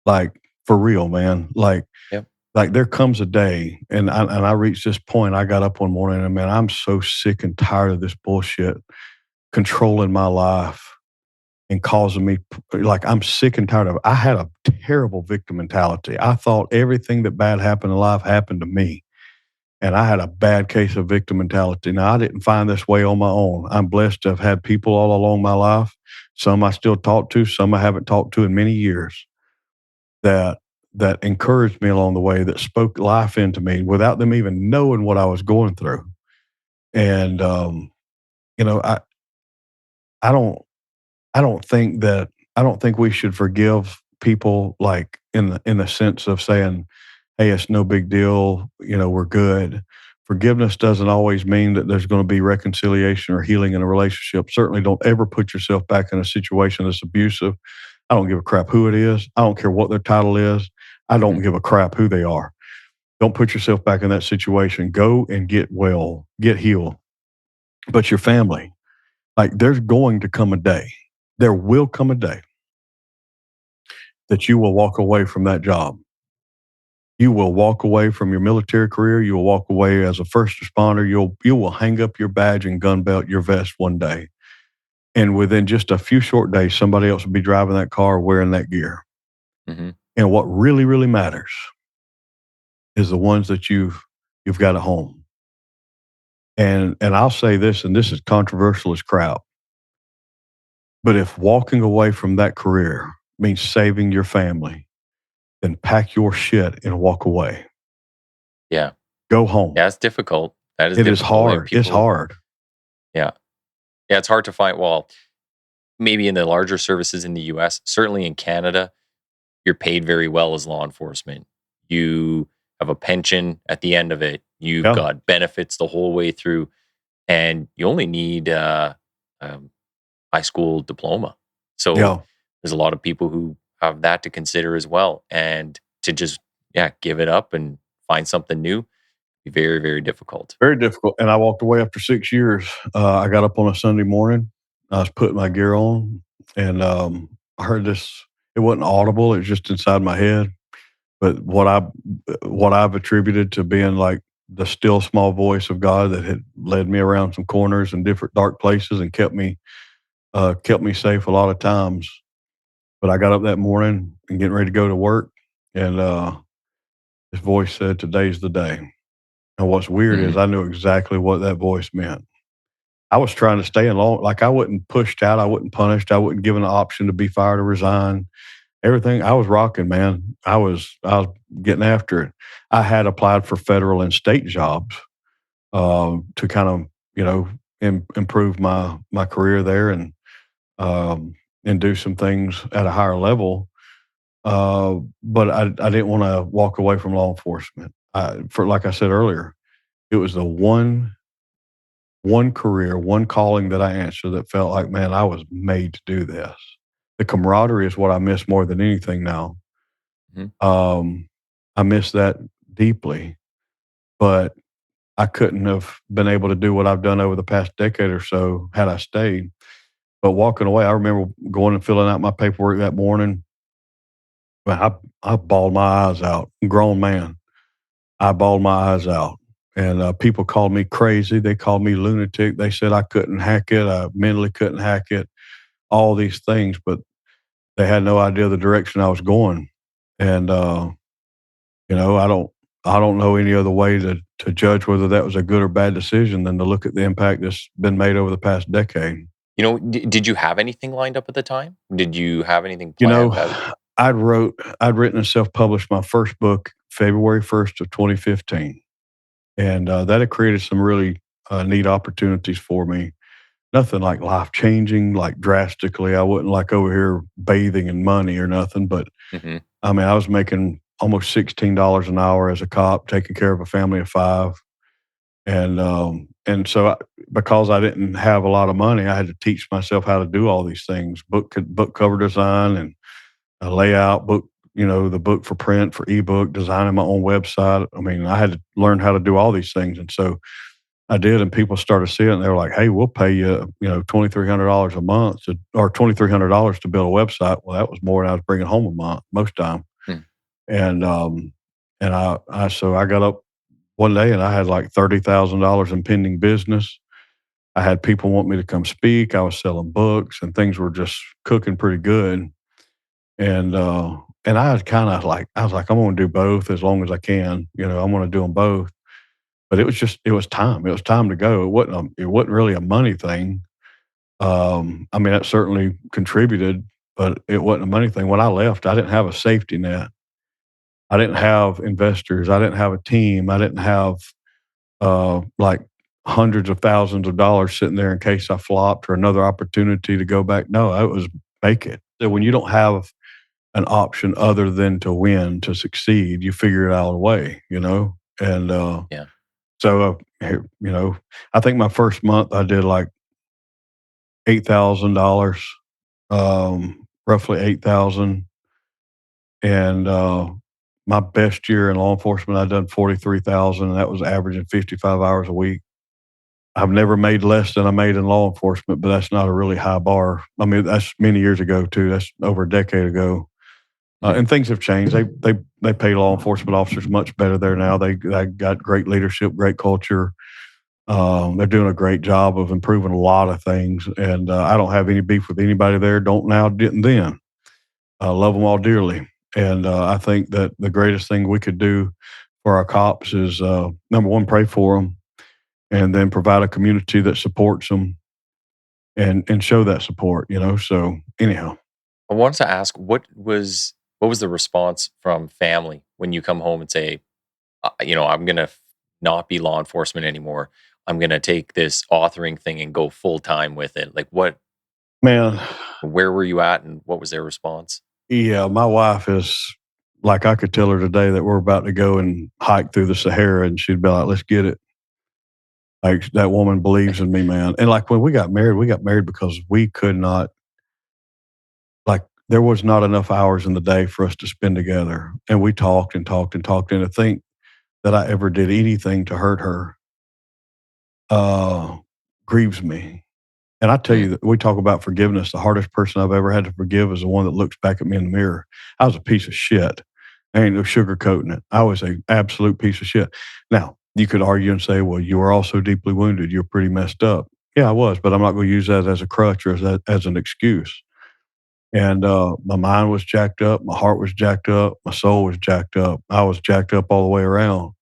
Like, for real, man. yep, Like there comes a day, and I reached this point. I got up one morning and man, I'm so sick and tired of this bullshit controlling my life and causing me like I'm sick and tired of it. I had a terrible victim mentality. I thought everything that bad happened in life happened to me. And I had a bad case of victim mentality. Now I didn't find this way on my own. I'm blessed to have had people all along my life. Some I still talk to, some I haven't talked to in many years that encouraged me along the way, that spoke life into me without them even knowing what I was going through. And you know, I don't I don't think we should forgive people like in the sense of saying, "Hey, it's no big deal, we're good." Forgiveness doesn't always mean that there's going to be reconciliation or healing in a relationship. Certainly don't ever put yourself back in a situation that's abusive. I don't give a crap who it is. I don't care what their title is. I don't mhm, give a crap who they are. Don't put yourself back in that situation. Go and get well, get healed. But your family, like there's going to come a day, there will come a day that you will walk away from that job. You will walk away from your military career. You will walk away as a first responder. You will hang up your badge and gun belt, your vest one day. And within just a few short days, somebody else will be driving that car wearing that gear. mhm, And what really, really matters is the ones that you've got at home. And I'll say this, and this is controversial as crap, but if walking away from that career means saving your family, then pack your shit and walk away. yeah. Go home. Yeah, it's difficult. That is It is difficult, and hard. It's people, hard. yeah, yeah, it's hard to find. Well, maybe in the larger services in the U.S., certainly in Canada, you're paid very well as law enforcement. You have a pension at the end of it. You've Yeah. got benefits the whole way through, and you only need um, high school diploma. So Yeah. there's a lot of people who have that to consider as well, and to just give it up and find something new, be very, very difficult. Very difficult. And I walked away after 6 years. I got up on a Sunday morning. I was putting my gear on, and I heard this. It wasn't audible. It was just inside my head. But what I've attributed to being like the still small voice of God that had led me around some corners and different dark places and kept me safe a lot of times. But I got up that morning and getting ready to go to work, and this voice said, "Today's the day." And what's weird Mhm. is I knew exactly what that voice meant. I was trying to stay in law. Like I wasn't pushed out. I wasn't punished. I wasn't given an option to be fired or resign. Everything I was rocking, man. I was getting after it. I had applied for federal and state jobs to kind of improve my career there um, and do some things at a higher level. But I didn't want to walk away from law enforcement. For like I said earlier, it was the one career, one calling that I answered that felt like, man, I was made to do this. The camaraderie is what I miss more than anything now. Mhm. I miss that deeply, but I couldn't have been able to do what I've done over the past decade or so had I stayed. But walking away, I remember going and filling out my paperwork that morning. Man, I bawled my eyes out. Grown man, I bawled my eyes out. And people called me crazy. They called me lunatic. They said I couldn't hack it. I mentally couldn't hack it. All these things, but they had no idea the direction I was going. And I don't know any other way to judge whether that was a good or bad decision than to look at the impact that's been made over the past decade. Did you have anything lined up at the time? Did you have anything You know, planned out? I'd written and self-published my first book February 1st of 2015, and that had created some really neat opportunities for me. Nothing like life-changing, like drastically. I wasn't like over here bathing in money or nothing, but Mhm. I mean, I was making almost $16 an hour as a cop, taking care of a family of five. And so because I didn't have a lot of money, I had to teach myself how to do all these things: book cover design and a layout, the book for print, for ebook, designing my own website. I mean, I had to learn how to do all these things, and so I did. And people started seeing it, and they were like, "Hey, we'll pay you, $2,300 a month or $2,300 to build a website." Well, that was more than I was bringing home a month most time. Hmm. And I got up one day and I had like $30,000 in pending business. I had people want me to come speak. I was selling books and things were just cooking pretty good. And I was kind of like, I'm going to do both as long as I can. I'm going to do them both. But it was time. It was time to go. It wasn't really a money thing. I mean, that certainly contributed, but it wasn't a money thing. When I left, I didn't have a safety net. I didn't have investors. I didn't have a team. I didn't have like hundreds of thousands of dollars sitting there in case I flopped or another opportunity to go back. No, it was make it. So when you don't have an option other than to win, to succeed, you figure it out a way. And Yeah. so, I think my first month I did like $8,000, roughly 8,000. And my best year in law enforcement, I'd done 43,000, and that was averaging 55 hours a week. I've never made less than I made in law enforcement, but that's not a really high bar. I mean, that's many years ago too. That's over a decade ago, Mhm. and things have changed. They pay law enforcement officers much better there now. They got great leadership, great culture. They're doing a great job of improving a lot of things, and I don't have any beef with anybody there. Don't now, didn't then. I love them all dearly, and I think that the greatest thing we could do for our cops is number one, pray for them, and then provide a community that supports them and show that support. So anyhow, I wanted to ask what was the response from family when you come home and say, I'm gonna not be law enforcement anymore. I'm gonna take this authoring thing and go full time with it. Like man, where were you at, and what was their response? yeah, my wife is like, I could tell her today that we're about to go and hike through the Sahara, and she'd be like, "Let's get it." Like that woman believes in me, man. And like when we got married because we could not, like, there was not enough hours in the day for us to spend together. And we talked and talked and talked. And I think that I ever did anything to hurt her grieves me. And I tell Mm. you that we talk about forgiveness. The hardest person I've ever had to forgive is the one that looks back at me in the mirror. I was a piece of shit. I ain't no sugarcoating it. I was an absolute piece of shit. Now, you could argue and say, well, you were also deeply wounded. You're pretty messed up. Yeah, I was, but I'm not going to use that as a crutch or as an excuse. And my mind was jacked up. My heart was jacked up. My soul was jacked up. I was jacked up all the way around.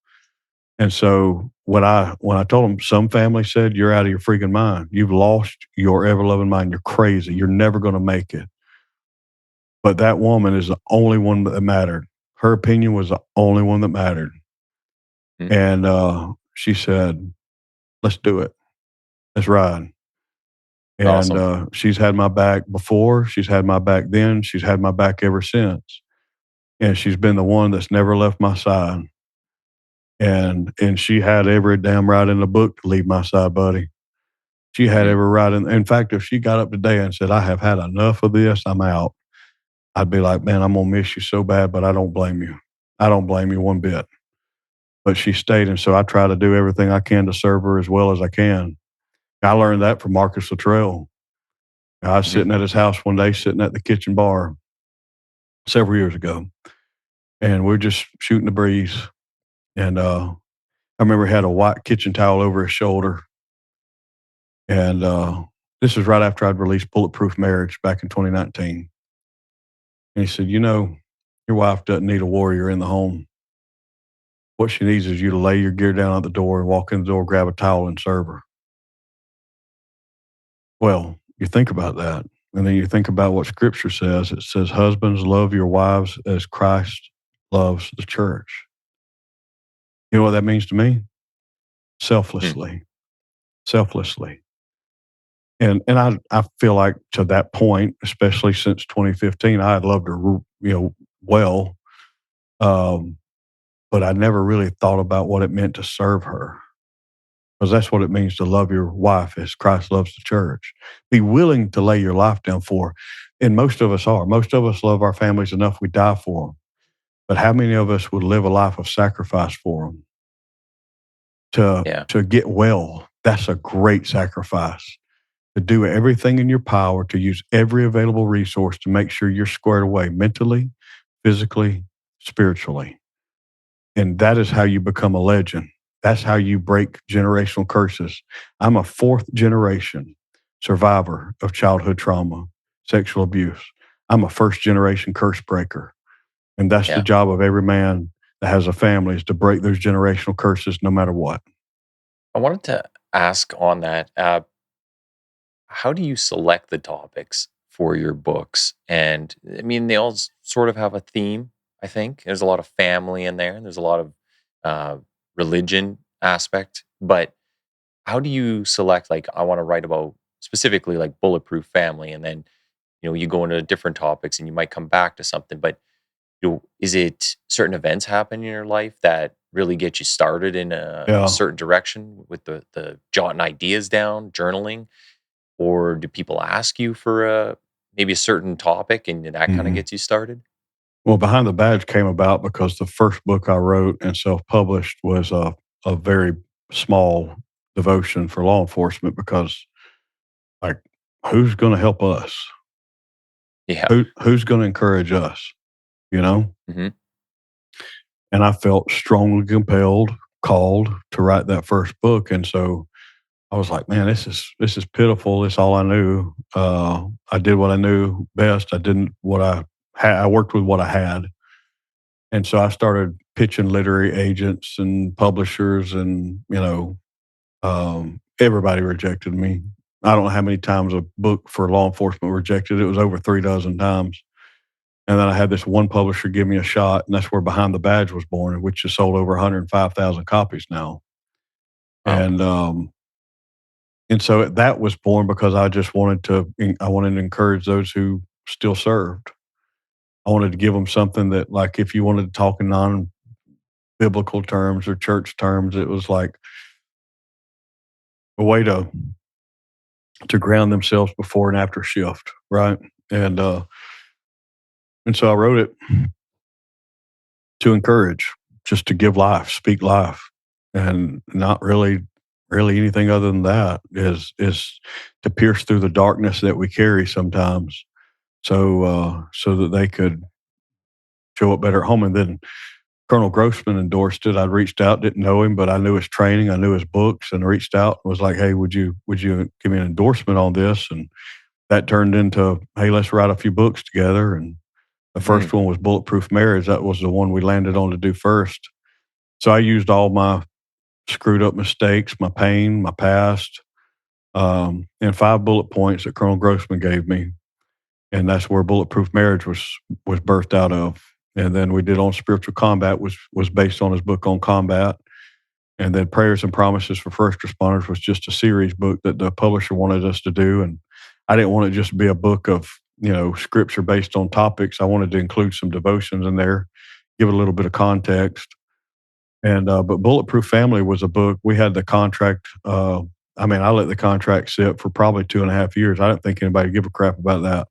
And so when I told them, some family said, "You're out of your freaking mind. You've lost your ever loving mind. You're crazy. You're never going to make it." But that woman is the only one that mattered. Her opinion was the only one that mattered. Mm. And she said, "Let's do it. Let's ride." And Awesome. she's had my back before. She's had my back then. She's had my back ever since. And she's been the one that's never left my side. And she had every damn right in the book to leave my side, buddy. She had Mm. every right. In fact, if she got up today and said, "I have had enough of this, I'm out," I'd be like, "Man, I'm going to miss you so bad, but I don't blame you. I don't blame you one bit." But she stayed. And so I try to do everything I can to serve her as well as I can. I learned that from Marcus Luttrell. I was Mhm. sitting at his house one day, sitting at the kitchen bar several years ago, and we're just shooting the breeze. And I remember he had a white kitchen towel over his shoulder. And this is right after I'd released Bulletproof Marriage back in 2019. And he said, your wife doesn't need a warrior in the home. What she needs is you to lay your gear down at the door and walk in the door, grab a towel, and serve her. Well, you think about that. And then you think about what Scripture says. It says, "Husbands, love your wives as Christ loves the church." You know what that means to me? Mm. Selflessly. Selflessly. And I feel like to that point, especially since 2015, I had loved her, well, um, but I never really thought about what it meant to serve her, because that's what it means to love your wife as Christ loves the church. Be willing to lay your life down for her. And most of us are. Most of us love our families enough we die for them. But how many of us would live a life of sacrifice for them Yeah. to get well? That's a great sacrifice. To do everything in your power, to use every available resource to make sure you're squared away mentally, physically, spiritually. And that is how you become a legend. That's how you break generational curses. I'm a fourth generation survivor of childhood trauma, sexual abuse. I'm a first generation curse breaker. And that's the Yeah. job of every man that has a family, is to break those generational curses no matter what. I wanted to ask on that. How do you select the topics for your books? And I mean, they all sort of have a theme, I think. There's a lot of family in there, and there's a lot of uh, religion aspect. But how do you select, like, I want to write about specifically like bulletproof family, and then, you go into different topics and you might come back to something, but is it certain events happen in your life that really get you started in a Yeah. certain direction with the jotting ideas down, journaling? Or do people ask you for maybe a certain topic and that kind of Mhm. gets you started? Well, Behind the Badge came about because the first book I wrote and self-published was a very small devotion for law enforcement, because, like, who's going to help us? Yeah. Who's going to encourage us? You know? Hmm. And I felt strongly compelled, called to write that first book, and so I was like, "Man, this is pitiful. It's all I knew. I did what I knew best. I didn't what I had. I worked with what I had." And so I started pitching literary agents and publishers, and everybody rejected me. I don't know how many times a book for law enforcement rejected. It was over 3 dozen times. And then I had this one publisher give me a shot, and that's where Behind the Badge was born, which has sold over 105,000 copies now. Wow. And so that was born because I wanted to encourage those who still served. I wanted to give them something that, like, if you wanted to talk in non-biblical terms or church terms, it was like a way to ground themselves before and after shift, right? And and so I wrote it to encourage. just to give life, speak life, and not really anything other than that is to pierce through the darkness that we carry sometimes, so that they could show up better at home. And then Colonel Grossman endorsed it. I reached out, didn't know him, but I knew his training, I knew his books, and reached out and was like, "Hey, would you give me an endorsement on this?" And that turned into, "Hey, let's write a few books together." And the first one was Bulletproof Marriage. That was the one we landed on to do first. So I used all my screwed up mistakes, my pain, my past, and 5 bullet points that Colonel Grossman gave me, and that's where Bulletproof Marriage was birthed out of. And then we did On Spiritual Combat, was based on his book on combat. And then Prayers and Promises for First Responders was just a series book that the publisher wanted us to do. And I didn't want it just to be a book of, scripture based on topics. I wanted to include some devotions in there, give it a little bit of context. And but Bulletproof Family was a book. We had the contract. I let the contract sit for probably 2.5 years. I didn't think anybody would give a crap about that.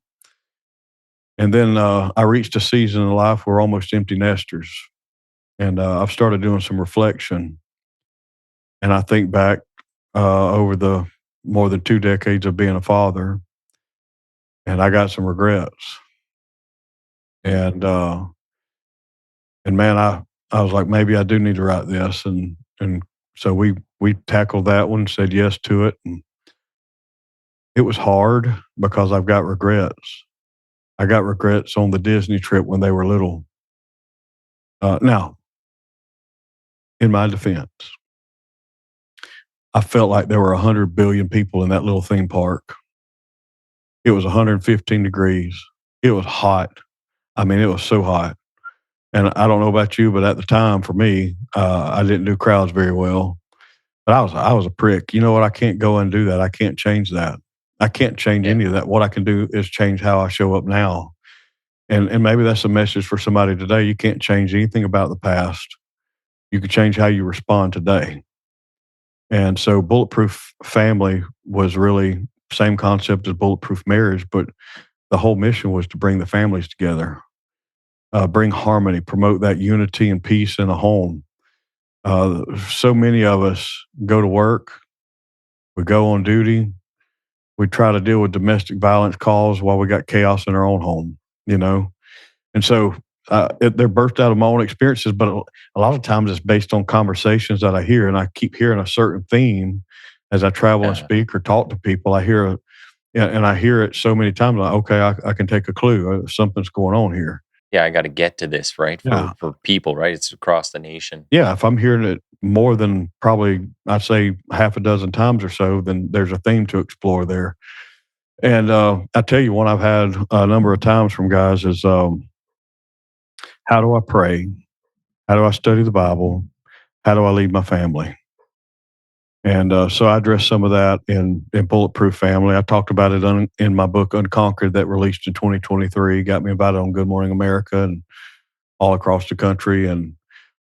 And then I reached a season in life where we're almost empty nesters. And I've started doing some reflection. And I think back over the more than 2 decades of being a father, and I got some regrets. And man, I was like, maybe I do need to write this. And so we tackled that one, said yes to it. And it was hard because I've got regrets. I got regrets on the Disney trip when they were little. Now, in my defense, I felt like there were 100 billion people in that little theme park. It was 115 degrees. It was hot. It was so hot. And I don't know about you, but at the time for me, I didn't do crowds very well. But I was a prick. You know what? I can't go and do that. I can't change that. I can't change any of that. What I can do is change how I show up now. And maybe that's a message for somebody today. You can't change anything about the past. You can change how you respond today. And so Bulletproof Family was really same concept as Bulletproof Marriage, but the whole mission was to bring the families together, bring harmony, promote that unity and peace in a home. So many of us go to work, we go on duty, we try to deal with domestic violence calls while we got chaos in our own home, And so they're birthed out of my own experiences, but a lot of times it's based on conversations that I hear, and I keep hearing a certain theme as I travel and speak or talk to people. I hear it so many times, like, okay, I can take a clue. Something's going on here. Yeah, I got to get to this, right? For people, right? It's across the nation. Yeah, if I'm hearing it more than probably, I'd say 6 times or so, then there's a theme to explore there. And I tell you, one I've had a number of times from guys is, how do I pray? How do I study the Bible? How do I lead my family? And so I addressed some of that in Bulletproof Family. I talked about it in my book, Unconquered, that released in 2023. Got me invited on Good Morning America and all across the country. And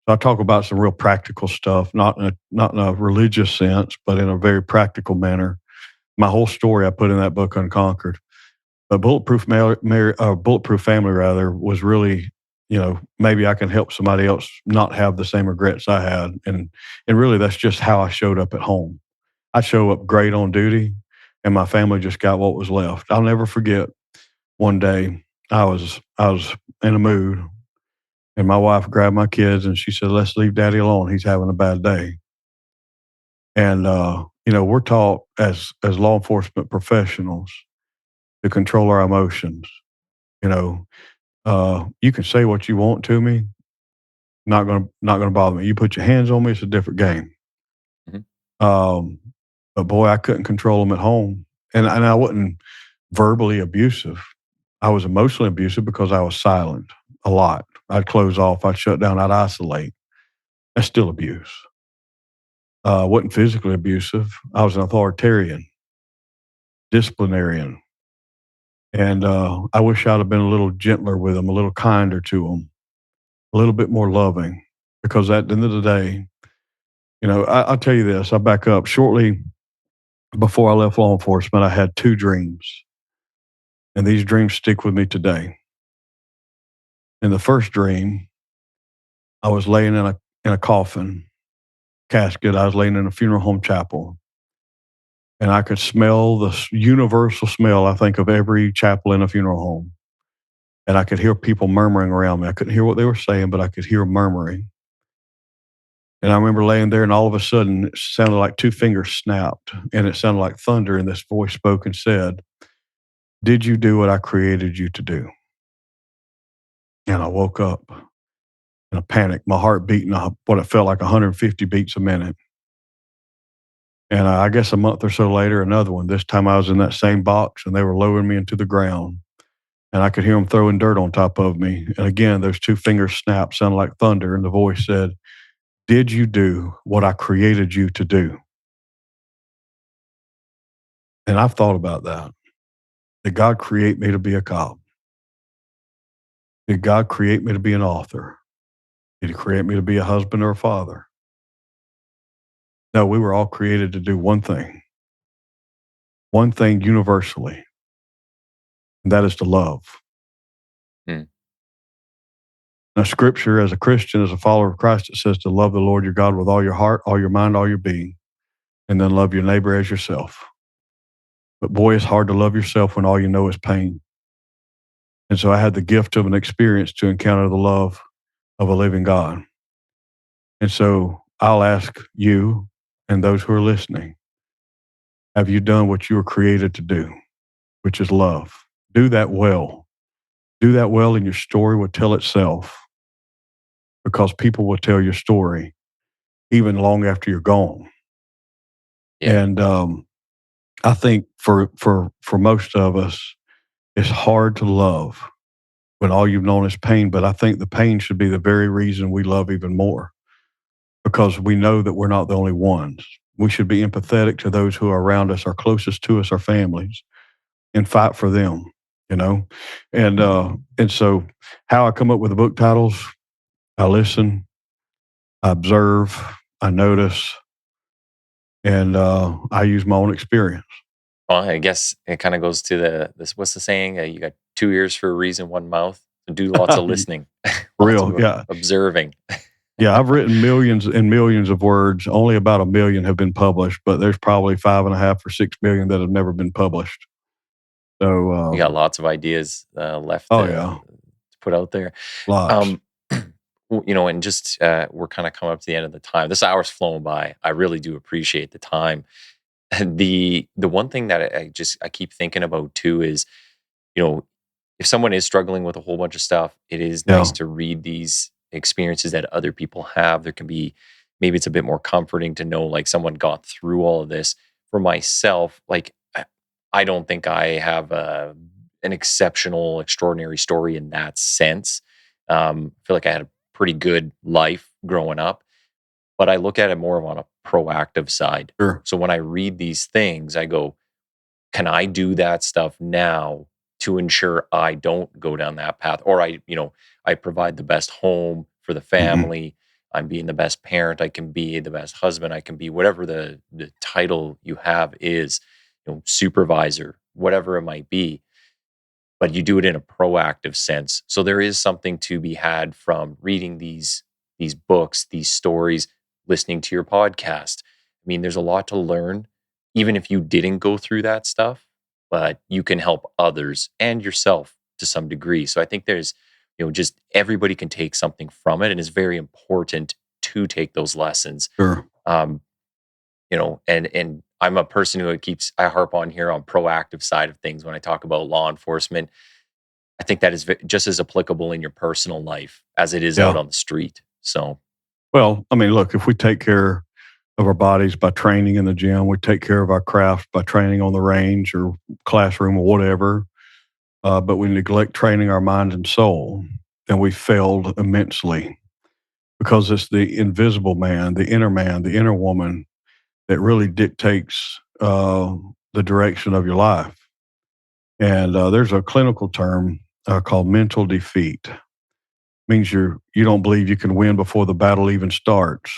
so I talk about some real practical stuff, not in a religious sense, but in a very practical manner. My whole story I put in that book, Unconquered. But Bulletproof Family was really, maybe I can help somebody else not have the same regrets I had. And really, that's just how I showed up at home. I show up great on duty, and my family just got what was left. I'll never forget one day I was in a mood, and my wife grabbed my kids and she said, "Let's leave Daddy alone. He's having a bad day." And we're taught as law enforcement professionals to control our emotions. You can say what you want to me, not gonna bother me. You put your hands on me, it's a different game. Mhm. But boy, I couldn't control them at home, and I wasn't verbally abusive. I was emotionally abusive because I was silent a lot. I'd close off, I'd shut down, I'd isolate. That's still abuse. I wasn't physically abusive. I was an authoritarian, disciplinarian. And I wish I'd have been a little gentler with them, a little kinder to them, a little bit more loving. Because at the end of the day, I'll tell you this. I'll back up. Shortly before I left law enforcement, I had 2 dreams. And these dreams stick with me today. In the first dream, I was laying in a coffin casket. I was laying in a funeral home chapel, and I could smell the universal smell, I think, of every chapel in a funeral home. And I could hear people murmuring around me. I couldn't hear what they were saying, but I could hear murmuring. And I remember laying there, and all of a sudden, it sounded like two fingers snapped, and it sounded like thunder. And this voice spoke and said, "Did you do what I created you to do?" And I woke up in a panic, my heart beating what it felt like 150 beats a minute. And I guess a month or so later, another one. This time I was in that same box, and they were lowering me into the ground. And I could hear them throwing dirt on top of me. And again, those two fingers snapped, sounded like thunder. And the voice said, "Did you do what I created you to do?" And I've thought about that. Did God create me to be a cop? Did God create me to be an author? Did He create me to be a husband or a father? No, we were all created to do one thing universally, and that is to love. Hmm. Now, Scripture, as a Christian, as a follower of Christ, it says to love the Lord your God with all your heart, all your mind, all your being, and then love your neighbor as yourself. But boy, it's hard to love yourself when all you know is pain. And so I had the gift of an experience to encounter the love of a living God. And so I'll ask you and those who are listening, have you done what you were created to do, which is love? Do that well. Do that well, and your story will tell itself, because people will tell your story even long after you're gone. Yeah. And I think for most of us, it's hard to love when all you've known is pain. But I think the pain should be the very reason we love even more, because we know that we're not the only ones. We should be empathetic to those who are around us, are closest to us, our families, and fight for them, you know? And so how I come up with the book titles, I listen, I observe, I notice, and I use my own experience. Well, I guess it kind of goes to this. What's the saying? You got 2 ears for a reason, one mouth. Do lots of listening, lots Real, of yeah. observing. Yeah, I've written millions and millions of words. Only about 1 million have been published, but there's probably 5.5 or 6 million that have never been published. So, You got lots of ideas left oh to yeah, put out there. lots. And just we're kind of coming up to the end of the time. This hour's flown by. I really do appreciate the time. And the one thing that I keep thinking about too is, if someone is struggling with a whole bunch of stuff, it is nice Yeah, to read these experiences that other people have. There can be, maybe it's a bit more comforting to know like someone got through all of this. For myself, like I don't think I have an exceptional, extraordinary story in that sense. I feel like I had a pretty good life growing up, but I look at it more on a proactive side. sure. So when I read these things, I go, can I do that stuff now to ensure I don't go down that path? Or I provide the best home for the Hmm. family. I'm being the best parent I can be, the best husband I can be, whatever the title you have is, supervisor, whatever it might be. But you do it in a proactive sense. So there is something to be had from reading these books, these stories, listening to your podcast. I mean, there's a lot to learn, even if you didn't go through that stuff, but you can help others and yourself to some degree. So I think there's, just everybody can take something from it, and it's very important to take those lessons. Sure. Um, and I'm a person who I harp on here on proactive side of things when I talk about law enforcement. I think that is just as applicable in your personal life as it is out Yeah. on the street. So, Well, I mean, look, if we take care of our bodies by training in the gym, we take care of our craft by training on the range or classroom or whatever, but we neglect training our mind and soul, then we failed immensely, because it's the invisible man, the inner woman that really dictates the direction of your life. And there's a clinical term called mental defeat. Means you don't believe you can win before the battle even starts.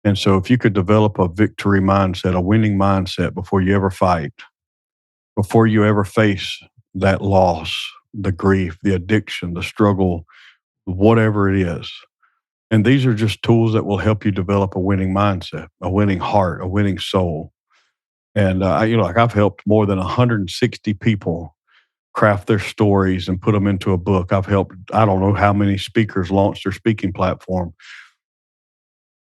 And so if you could develop a victory mindset, a winning mindset before you ever fight, before you ever face that loss, the grief, the addiction, the struggle, whatever it is, And these are just tools that will help you develop a winning mindset, a winning heart, a winning soul. And like I've helped more than 160 people craft their stories and put them into a book. I've helped, I don't know how many speakers launch their speaking platform,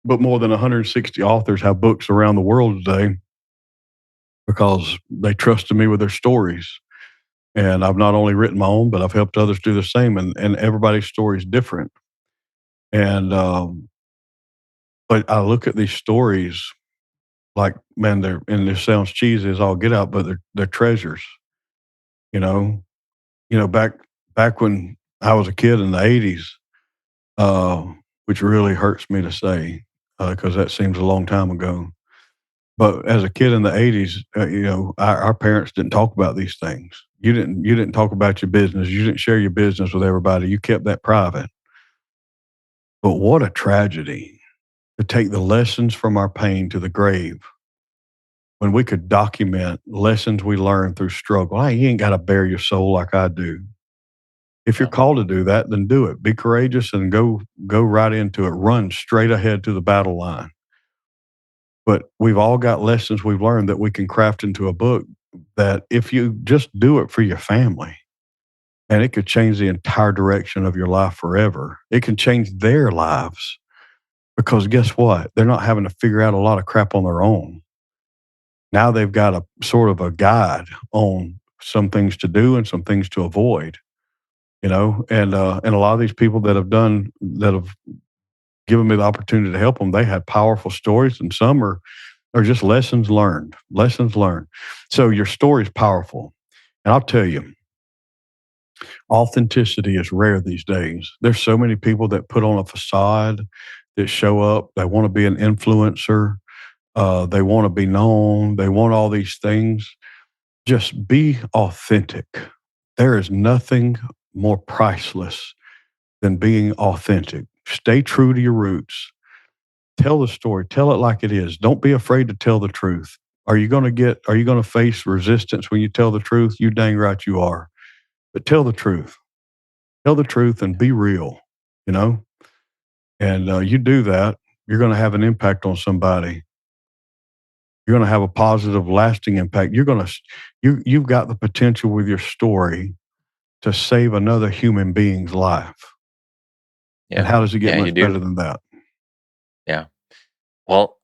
but more than 160 authors have books around the world today because they trusted me with their stories. And I've not only written my own, but I've helped others do the same. And everybody's story is different. And but I look at these stories like, man, and this sounds cheesy as all get out, but they're treasures. You know, back when I was a kid in the '80s, uh, which really hurts me to say because that seems a long time ago. But as a kid in the '80s, our parents didn't talk about these things. You didn't talk about your business. You didn't share your business with everybody. You kept that private. But what a tragedy to take the lessons from our pain to the grave when we could document lessons we learned through struggle. Hey, you ain't got to bare your soul like I do. If you're Yeah. called to do that, then do it. Be courageous and go right into it. Run straight ahead to the battle line. But we've all got lessons we've learned that we can craft into a book that if you just do it for your family, and it could change the entire direction of your life forever. It can change their lives because guess what? They're not having to figure out a lot of crap on their own. Now they've got a sort of a guide on some things to do and some things to avoid, and a lot of these people that have given me the opportunity to help them, they had powerful stories, and some are just lessons learned. Lessons learned. So your story is powerful, and I'll tell you, authenticity is rare these days. There's so many people that put on a facade, that show up. They want to be an influencer. They want to be known. They want all these things. Just be authentic. There is nothing more priceless than being authentic. Stay true to your roots. Tell the story. Tell it like it is. Don't be afraid to tell the truth. Are you going to face resistance when you tell the truth? You dang right you are. But tell the truth. Tell the truth and be real, you know? And you do that, you're going to have an impact on somebody. You're going to have a positive, lasting impact. You've got the potential with your story to save another human being's life. And Yeah. how does it get Yeah, you much do. better than that? Yeah. Well,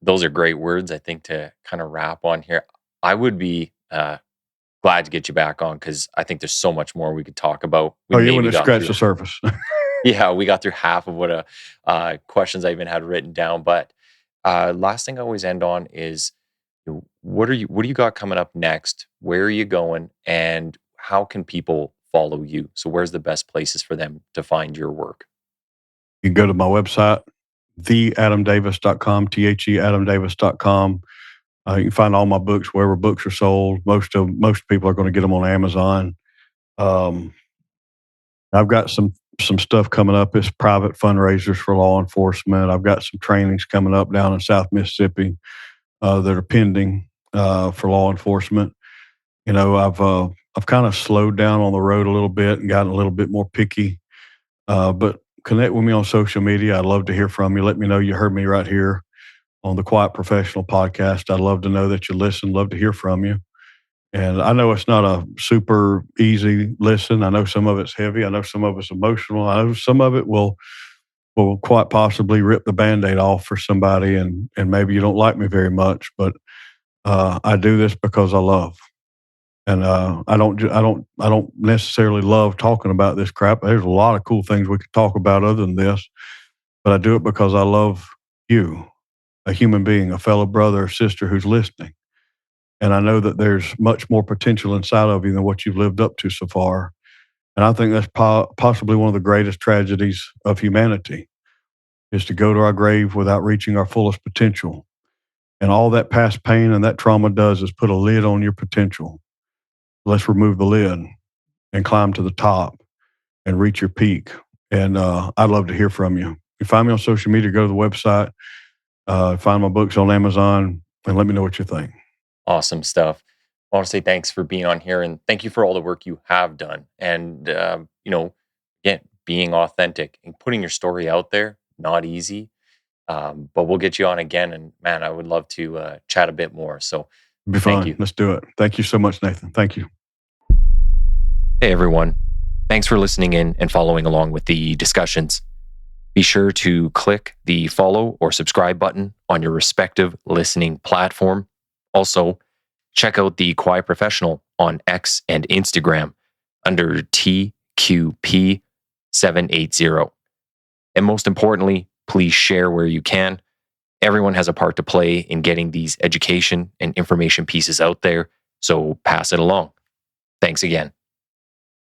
those are great words, I think, to kind of wrap on here. I would be glad to get you back on because I think there's so much more we could talk about. We Oh, you want maybe to got scratch through, the surface. yeah, we got through half of what questions I even had written down. But last thing I always end on is, what do you got coming up next? Where are you going? And how can people follow you? So where's the best places for them to find your work? You can go to my website, theadamdavis.com, theadamdavis.com. You can find all my books wherever books are sold. Most people are going to get them on Amazon. Um, I've got some stuff coming up. It's private fundraisers for law enforcement. I've got some trainings coming up down in South Mississippi that are pending for law enforcement. I've kind of slowed down on the road a little bit and gotten a little bit more picky. But connect with me on social media. I'd love to hear from you. Let me know you heard me right here on the Quiet Professional podcast. I'd love to know that you listen. Love to hear from you. And I know it's not a super easy listen. I know some of it's heavy. I know some of it's emotional. I know some of it will quite possibly rip the Band-Aid off for somebody, and maybe you don't like me very much, but I do this because I love. And I don't necessarily love talking about this crap. There's a lot of cool things we could talk about other than this, but I do it because I love you, a human being, a fellow brother or sister who's listening. And I know that there's much more potential inside of you than what you've lived up to so far. And I think that's possibly one of the greatest tragedies of humanity is to go to our grave without reaching our fullest potential. And all that past pain and that trauma does is put a lid on your potential. Let's remove the lid and climb to the top and reach your peak. And I'd love to hear from you. You find me on social media, go to the website, find my books on Amazon, and let me know what you think. Awesome stuff. I want to say thanks for being on here and thank you for all the work you have done. And, again, being authentic and putting your story out there, not easy. But we'll get you on again. And man, I would love to chat a bit more. So Be thank fun. you. Let's do it. Thank you so much, Nathan. Thank you. Hey, everyone. Thanks for listening in and following along with the discussions. Be sure to click the follow or subscribe button on your respective listening platform. Also, check out the Quiet Professional on X and Instagram under TQP780. And most importantly, please share where you can. Everyone has a part to play in getting these education and information pieces out there, so pass it along. Thanks again.